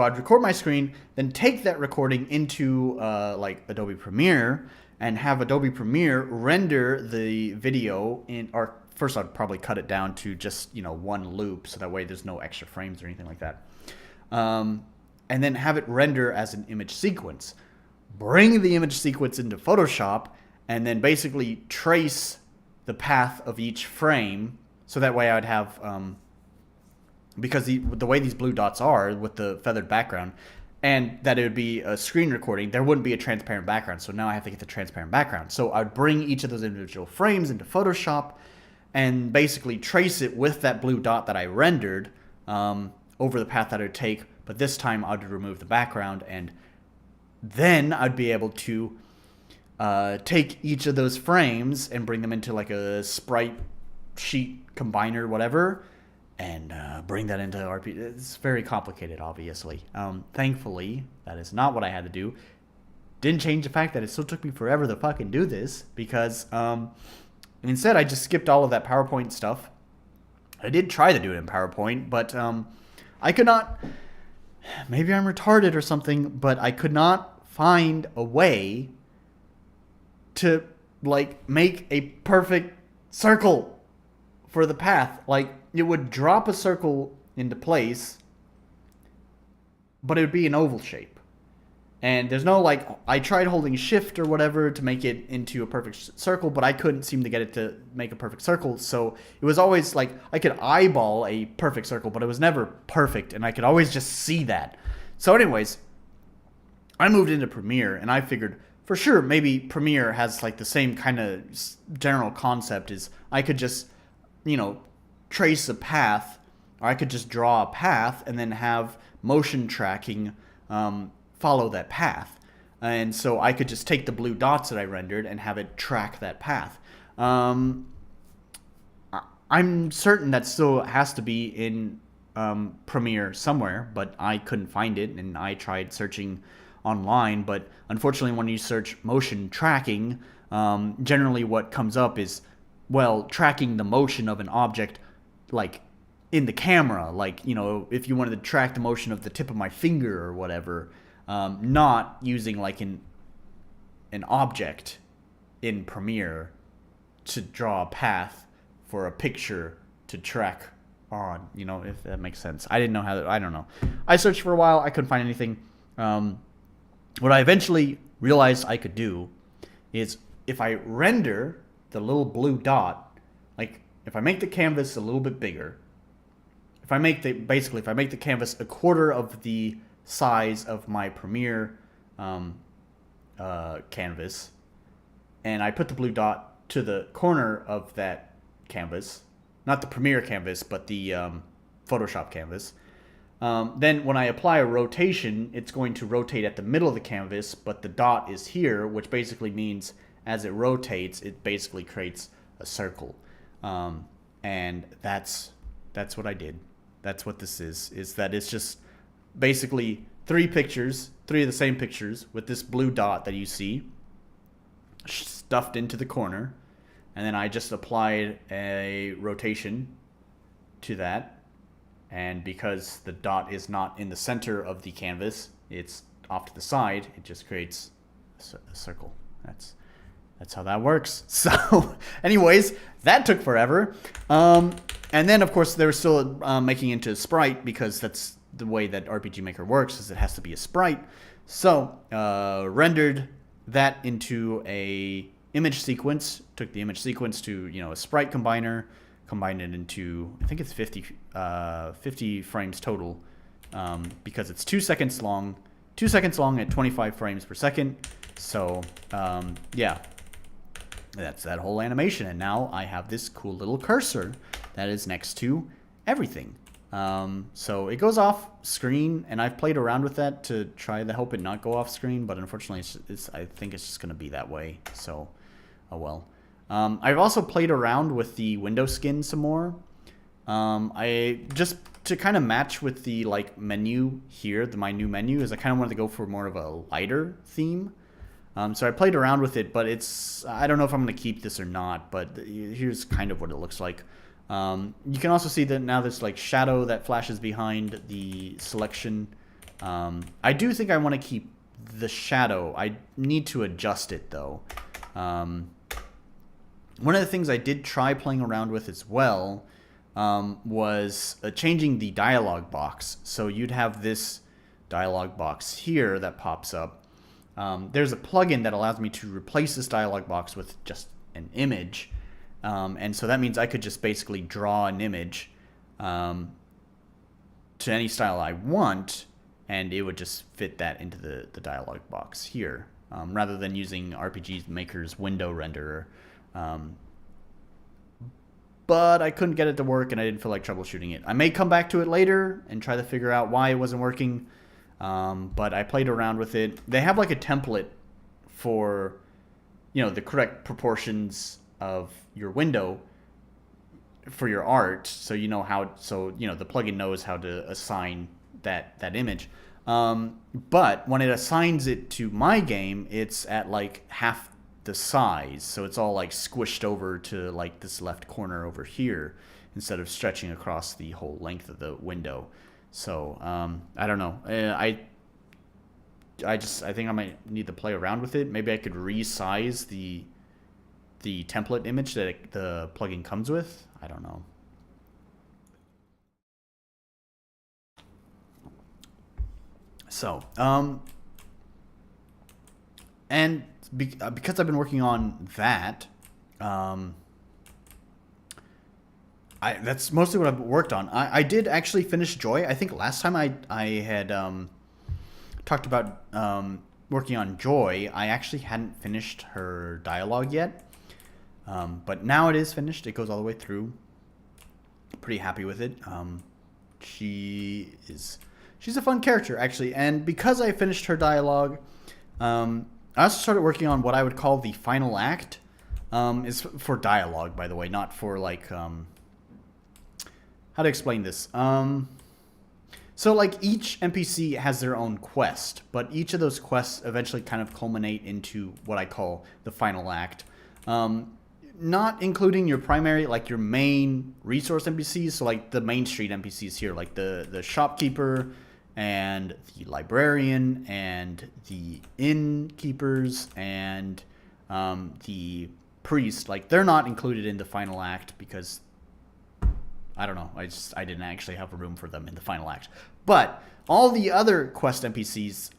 I'd record my screen, then take that recording into like Adobe Premiere, and have Adobe Premiere render the video or first I'd probably cut it down to just, one loop, so that way there's no extra frames or anything like that. And then have it render as an image sequence. Bring the image sequence into Photoshop, and then basically trace the path of each frame, so that way I would have, because the way these blue dots are with the feathered background, and that it would be a screen recording, there wouldn't be a transparent background. So now I have to get the transparent background. So I would bring each of those individual frames into Photoshop and basically trace it with that blue dot that I rendered over the path that I would take. But this time I would remove the background, and then I'd be able to take each of those frames and bring them into like a sprite sheet combiner, whatever, and bring that into RP. It's very complicated, obviously. Thankfully, that is not what I had to do. Didn't change the fact that it still took me forever to fucking do this, because instead I just skipped all of that PowerPoint stuff. I did try to do it in PowerPoint, but I could not. Maybe I'm retarded or something, but I could not find a way to like make a perfect circle for the path. Like, it would drop a circle into place, but it would be an oval shape. And there's no, like, I tried holding shift or whatever to make it into a perfect circle, but I couldn't seem to get it to make a perfect circle. So it was always like, I could eyeball a perfect circle, but it was never perfect, and I could always just see that. So anyways, I moved into Premiere, and I figured, for sure, maybe Premiere has like the same kind of general concept as I could just, trace a path, or I could just draw a path and then have motion tracking follow that path. And so I could just take the blue dots that I rendered and have it track that path. I'm certain that still has to be in Premiere somewhere, but I couldn't find it, and I tried searching online. But unfortunately, when you search motion tracking, generally what comes up is, well, tracking the motion of an object, like in the camera, like, if you wanted to track the motion of the tip of my finger or whatever, not using like an object in Premiere to draw a path for a picture to track on, if that makes sense. I didn't know how to, I don't know. I searched for a while, I couldn't find anything. What I eventually realized I could do is, if I render the little blue dot, like if I make the canvas a little bit bigger, if I make the canvas a quarter of the size of my Premiere canvas, and I put the blue dot to the corner of that canvas, not the Premiere canvas, but the Photoshop canvas, then when I apply a rotation, it's going to rotate at the middle of the canvas, but the dot is here, which basically means as it rotates, it basically creates a circle. And that's what I did. That's what this is that it's just basically 3 of the same pictures with this blue dot that you see stuffed into the corner, and then I just applied a rotation to that, and because the dot is not in the center of the canvas, it's off to the side, it just creates a circle. That's how that works. So anyways, that took forever. And then of course they were still making into Sprite, because that's the way that RPG Maker works is it has to be a sprite. So rendered that into a image sequence, took the image sequence to, a sprite combiner, combined it into, I think it's 50 frames total, because it's 2 seconds long, at 25 frames per second. So yeah, that's that whole animation. And now I have this cool little cursor that is next to everything. So it goes off screen, and I've played around with that to try to help it not go off screen, but unfortunately I think it's just going to be that way. So, oh well. I've also played around with the window skin some more. I just to kind of match with the menu here, my new menu, is I kind of wanted to go for more of a lighter theme. So I played around with it, but I don't know if I'm going to keep this or not, but here's kind of what it looks like. You can also see that now there's shadow that flashes behind the selection. I do think I want to keep the shadow. I need to adjust it though. One of the things I did try playing around with as well was changing the dialog box. So you'd have this dialog box here that pops up. There's a plugin that allows me to replace this dialog box with just an image. And so that means I could just basically draw an image to any style I want, and it would just fit that into the dialog box here, rather than using RPG Maker's window renderer. But I couldn't get it to work, and I didn't feel like troubleshooting it. I may come back to it later and try to figure out why it wasn't working, but I played around with it. They have a template for, the correct proportions of your window for your art, so the plugin knows how to assign that image. But when it assigns it to my game, it's at half the size, so it's all squished over to this left corner over here instead of stretching across the whole length of the window. So I don't know. I think I might need to play around with it. Maybe I could resize the template image that the plugin comes with. I don't know. So, and because I've been working on that, that's mostly what I've worked on. I did actually finish Joy. I think last time I had talked about working on Joy, I actually hadn't finished her dialogue yet. But now it is finished. It goes all the way through. Pretty happy with it. She's a fun character, actually. And because I finished her dialogue, I also started working on what I would call the final act. Is for dialogue, by the way, not for how to explain this. So each NPC has their own quest, but each of those quests eventually kind of culminate into what I call the final act. Not including your primary, your main resource NPCs, so the Main Street NPCs here, the shopkeeper and the librarian and the innkeepers and the priest. They're not included in the final act because I don't know. I didn't actually have a room for them in the final act. But all the other quest NPCs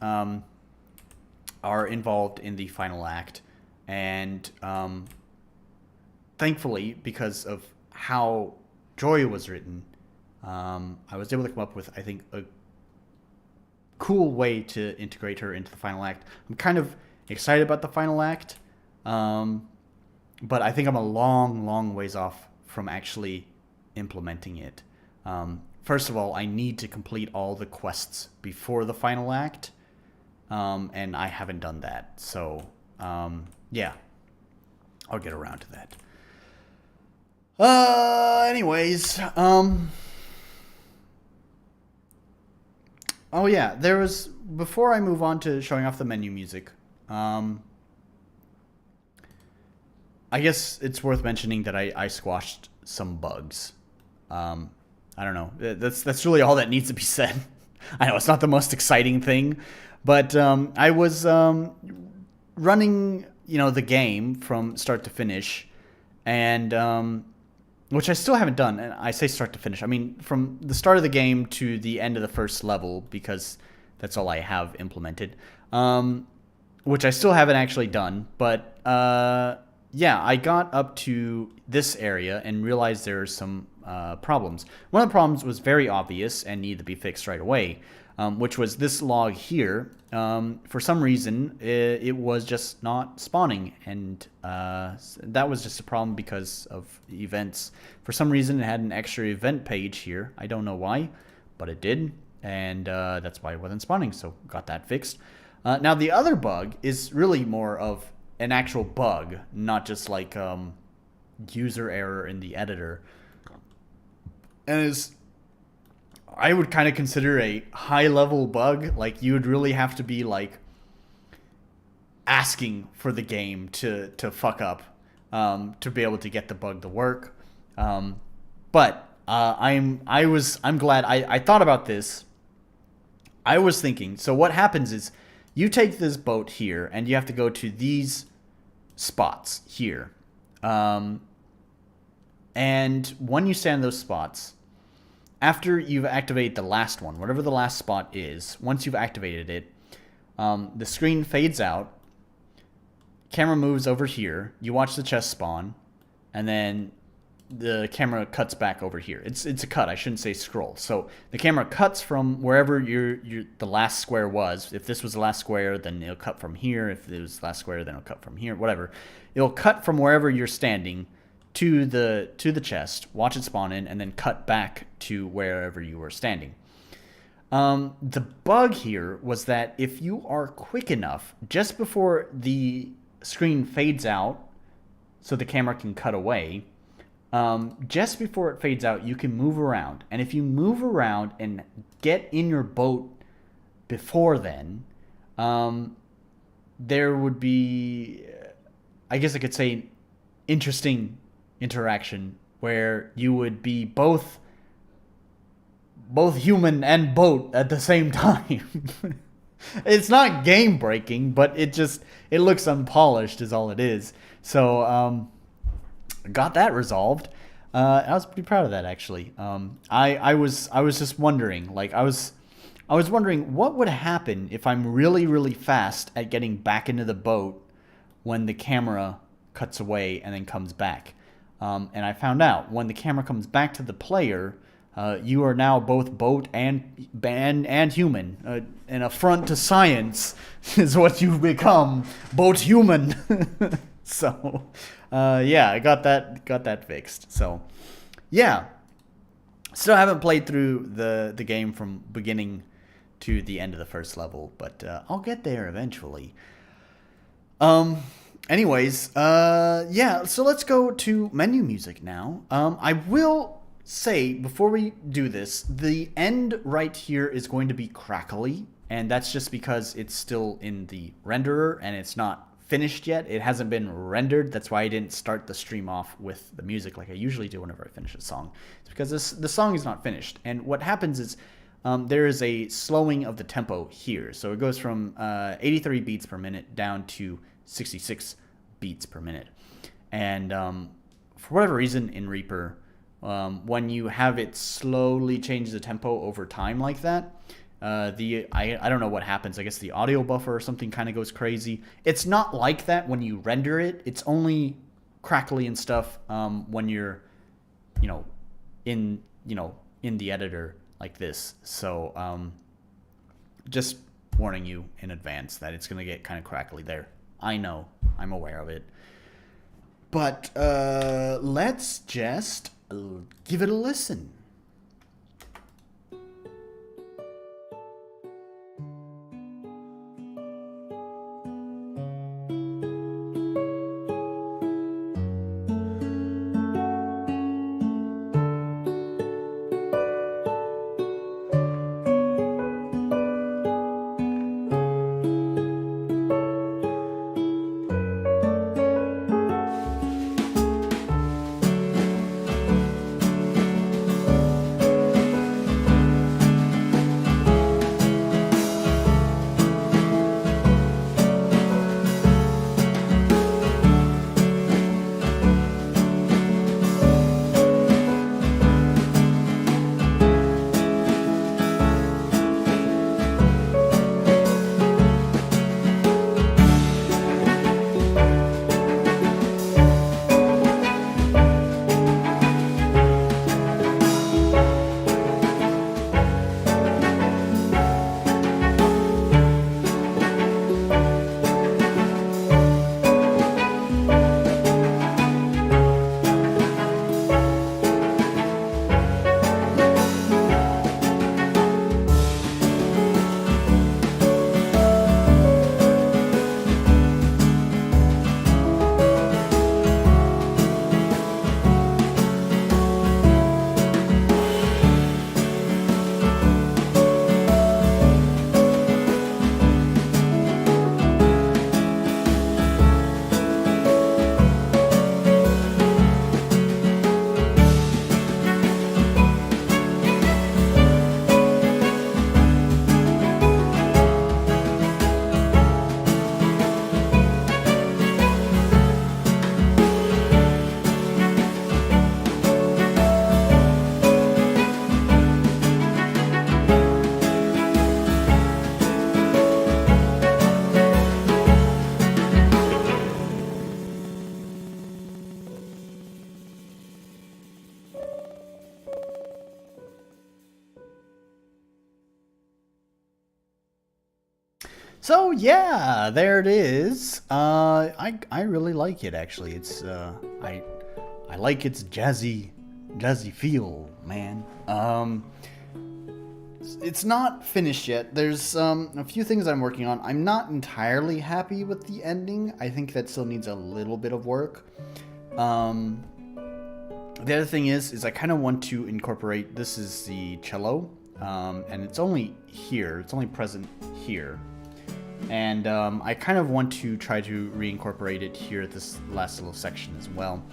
are involved in the final act, and thankfully, because of how Joy was written, I was able to come up with, I think, a cool way to integrate her into the final act. I'm kind of excited about the final act, but I think I'm a long ways off from actually implementing it. First of all, I need to complete all the quests before the final act, and I haven't done that. So, yeah, I'll get around to that. Anyways, oh yeah, before I move on to showing off the menu music, I guess it's worth mentioning that I squashed some bugs. I don't know. That's really all that needs to be said. I know it's not the most exciting thing, but I was running, the game from start to finish, and which I still haven't done. And I say start to finish. I mean, from the start of the game to the end of the first level, because that's all I have implemented, which I still haven't actually done. But yeah, I got up to this area and realized there are some problems. One of the problems was very obvious and needed to be fixed right away, which was this log here. For some reason, it was just not spawning, and that was just a problem because of events. For some reason, it had an extra event page here. I don't know why, but it did, and that's why it wasn't spawning, so got that fixed. Now, the other bug is really more of an actual bug, not just like user error in the editor. And is, I would kind of consider a high-level bug. Like, you would really have to be like asking for the game to fuck up to be able to get the bug to work. But I'm glad I thought about this. I was thinking, so what happens is you take this boat here and you have to go to these spots here. And when you stand those spots, after you've activated the last one, whatever the last spot is, once you've activated it, the screen fades out, camera moves over here, you watch the chest spawn, and then the camera cuts back over here. It's a cut, I shouldn't say scroll. So the camera cuts from wherever the last square was. If this was the last square, then it'll cut from here. If it was the last square, then it'll cut from here, whatever. It'll cut from wherever you're standing to the chest, watch it spawn in, and then cut back to wherever you were standing. The bug here was that if you are quick enough, just before the screen fades out, so the camera can cut away, just before it fades out, you can move around. And if you move around and get in your boat before then, there would be, I guess I could say, interesting interaction where you would be both human and boat at the same time. It's not game breaking, but it looks unpolished is all it is. So got that resolved. I was pretty proud of that, actually. I was just wondering, like I was wondering what would happen if I'm really, really fast at getting back into the boat when the camera cuts away and then comes back. And I found out when the camera comes back to the player, you are now both boat and human. An affront to science is what you've become, boat human. So, yeah, I got that fixed. So, yeah, still haven't played through the game from beginning to the end of the first level, but I'll get there eventually. Anyways, yeah, so let's go to menu music now. I will say, before we do this, the end right here is going to be crackly, and that's just because it's still in the renderer, and it's not finished yet. It hasn't been rendered. That's why I didn't start the stream off with the music like I usually do whenever I finish a song. It's because the song is not finished, and what happens is there is a slowing of the tempo here. So it goes from 83 beats per minute down to 66 beats per minute. And for whatever reason in Reaper, when you have it slowly change the tempo over time like that, I don't know what happens. I guess the audio buffer or something kind of goes crazy. It's not like that when you render it. It's only crackly and stuff when you're, in the editor like this. So just warning you in advance that it's going to get kind of crackly there. I know. I'm aware of it. But let's just give it a listen. So yeah, there it is. I really like it actually. It's I like its jazzy feel, man. It's not finished yet. There's a few things I'm working on. I'm not entirely happy with the ending. I think that still needs a little bit of work. The other thing is I kind of want to incorporate, this is the cello, and it's only here, it's only present here. And I kind of want to try to reincorporate it here at this last little section as well.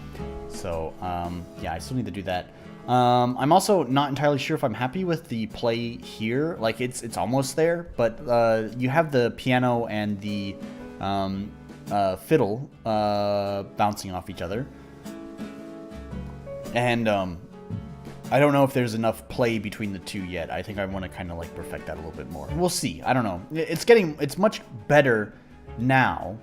So yeah, I still need to do that. I'm also not entirely sure if I'm happy with the play here. Like it's almost there, but you have the piano and the fiddle bouncing off each other. And I don't know if there's enough play between the two yet. I think I want to kind of like perfect that a little bit more. We'll see. I don't know. It's much better now.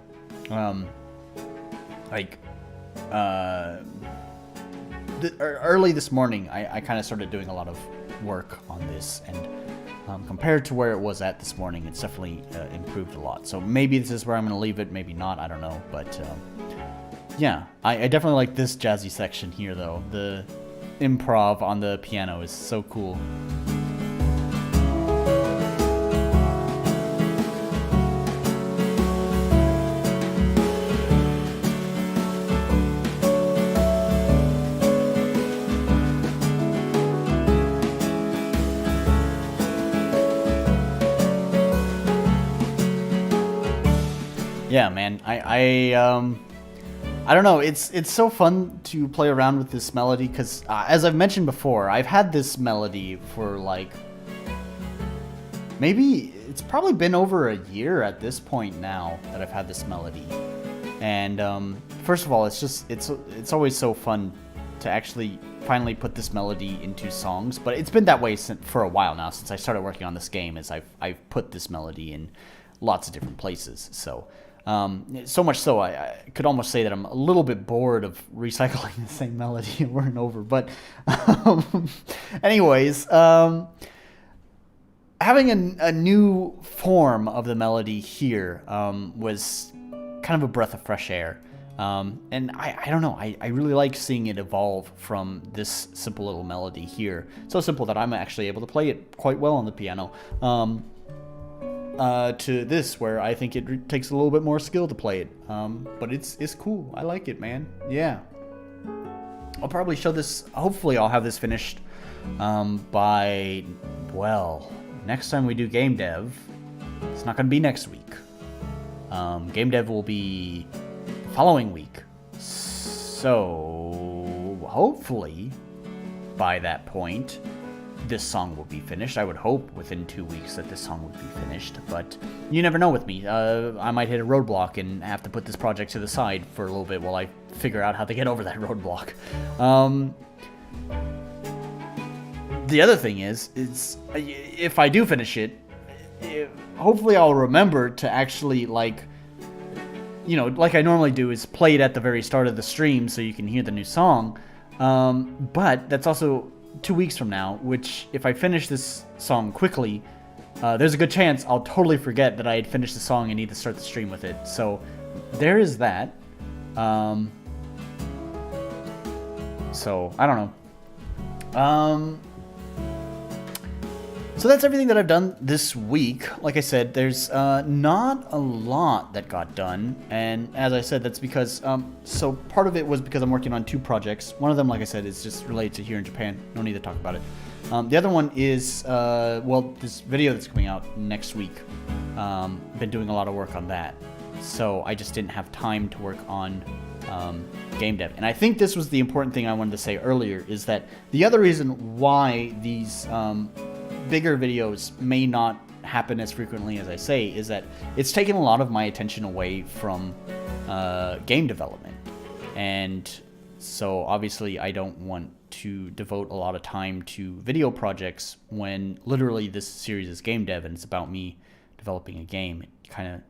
Early this morning, I kind of started doing a lot of work on this, and compared to where it was at this morning, it's definitely improved a lot. So maybe this is where I'm going to leave it, maybe not, I don't know. But yeah, I definitely like this jazzy section here, though. The improv on the piano is so cool. Yeah, man, I don't know, it's so fun to play around with this melody, because as I've mentioned before, I've had this melody for like, maybe, it's probably been over a year at this point now that I've had this melody. And first of all, it's always so fun to actually finally put this melody into songs, but it's been that way for a while now, since I started working on this game, as I've put this melody in lots of different places. So so much so I could almost say that I'm a little bit bored of recycling the same melody over and over. But anyways, having a new form of the melody here was kind of a breath of fresh air. And I don't know, I really like seeing it evolve from this simple little melody here. So simple that I'm actually able to play it quite well on the piano. To this, where I think it takes a little bit more skill to play it. But it's cool. I like it, man. Yeah. I'll probably show this, hopefully I'll have this finished by, well, next time we do game dev. It's not going to be next week. Game dev will be the following week. So, hopefully, by that point, this song will be finished. I would hope within 2 weeks that this song would be finished, but you never know with me. I might hit a roadblock and have to put this project to the side for a little bit while I figure out how to get over that roadblock. The other thing is if I do finish it, hopefully I'll remember to actually, like, you know, like I normally do, is play it at the very start of the stream so you can hear the new song. But that's also 2 weeks from now, which if I finish this song quickly, there's a good chance I'll totally forget that I had finished the song and need to start the stream with it. So there is that. So I don't know. So that's everything that I've done this week. Like I said, there's not a lot that got done, and as I said, that's because so part of it was because I'm working on 2 projects. One of them, like I said, is just related to here in Japan. No need to talk about it. The other one is well, this video that's coming out next week. Been doing a lot of work on that, so I just didn't have time to work on game dev. And I think this was the important thing I wanted to say earlier, is that the other reason why these bigger videos may not happen as frequently as I say is that it's taken a lot of my attention away from game development. And so obviously I don't want to devote a lot of time to video projects when literally this series is game dev and it's about me developing a game. It kind of,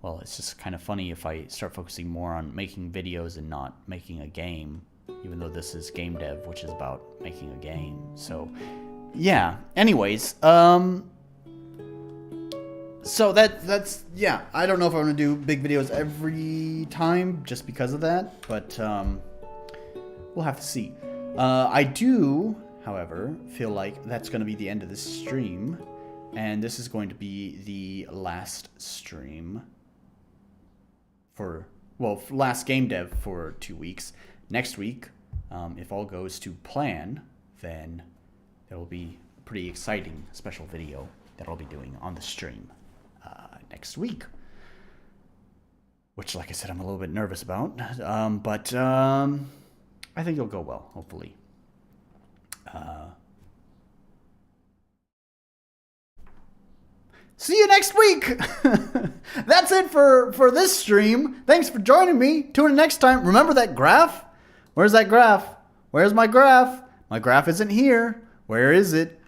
well, it's just kind of funny if I start focusing more on making videos and not making a game, even though this is game dev, which is about making a game. So yeah, anyways, So that's yeah. I don't know if I'm gonna do big videos every time just because of that, but we'll have to see. I do, however, feel like that's gonna be the end of this stream, and this is going to be the last stream for last game dev for 2 weeks. Next week, if all goes to plan, then there will be a pretty exciting special video that I'll be doing on the stream next week, which, like I said, I'm a little bit nervous about, but I think it'll go well, hopefully. See you next week. That's it for this stream. Thanks for joining me. Tune in next time. Remember that graph? Where's that graph? Where's my graph? My graph isn't here. Where is it?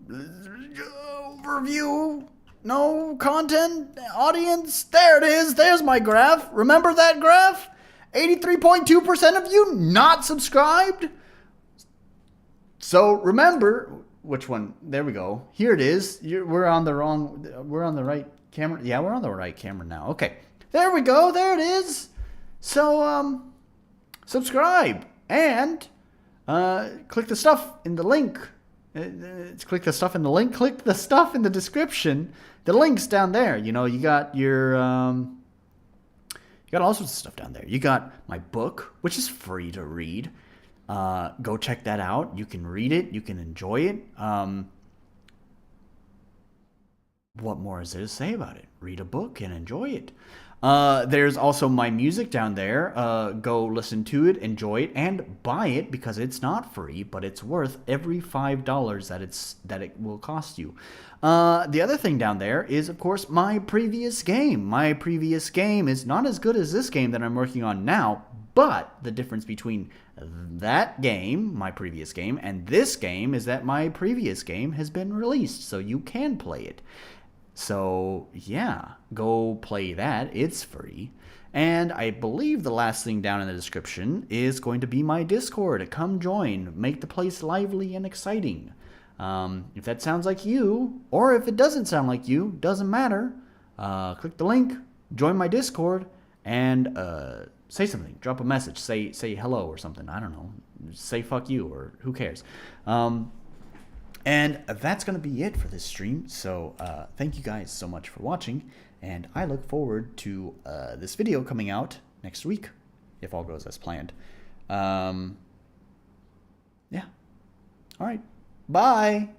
Overview. No content. Audience. There it is. There's my graph. Remember that graph? 83.2% of you not subscribed. So remember, which one? There we go. Here it is. We're on the right camera. Yeah, we're on the right camera now. Okay. There we go. There it is. So, subscribe and click the stuff in the link. Click the stuff in the link. Click the stuff in the description. The link's down there. You know, you got your you got all sorts of stuff down there. You got my book, which is free to read. Go check that out. You can read it. You can enjoy it. What more is there to say about it? Read a book and enjoy it. There's also my music down there. Go listen to it, enjoy it, and buy it because it's not free, but it's worth every $5 that it will cost you. The other thing down there is, of course, my previous game. My previous game is not as good as this game that I'm working on now, but the difference between that game, my previous game, and this game is that my previous game has been released, so you can play it. So, yeah, go play that. It's free. And I believe the last thing down in the description is going to be my Discord. Come join. Make the place lively and exciting. If that sounds like you, or if it doesn't sound like you, doesn't matter. Click the link, join my Discord, and say something. Drop a message. Say hello or something. I don't know. Say fuck you or who cares. And that's going to be it for this stream. So thank you guys so much for watching. And I look forward to this video coming out next week, if all goes as planned. Yeah. All right. Bye.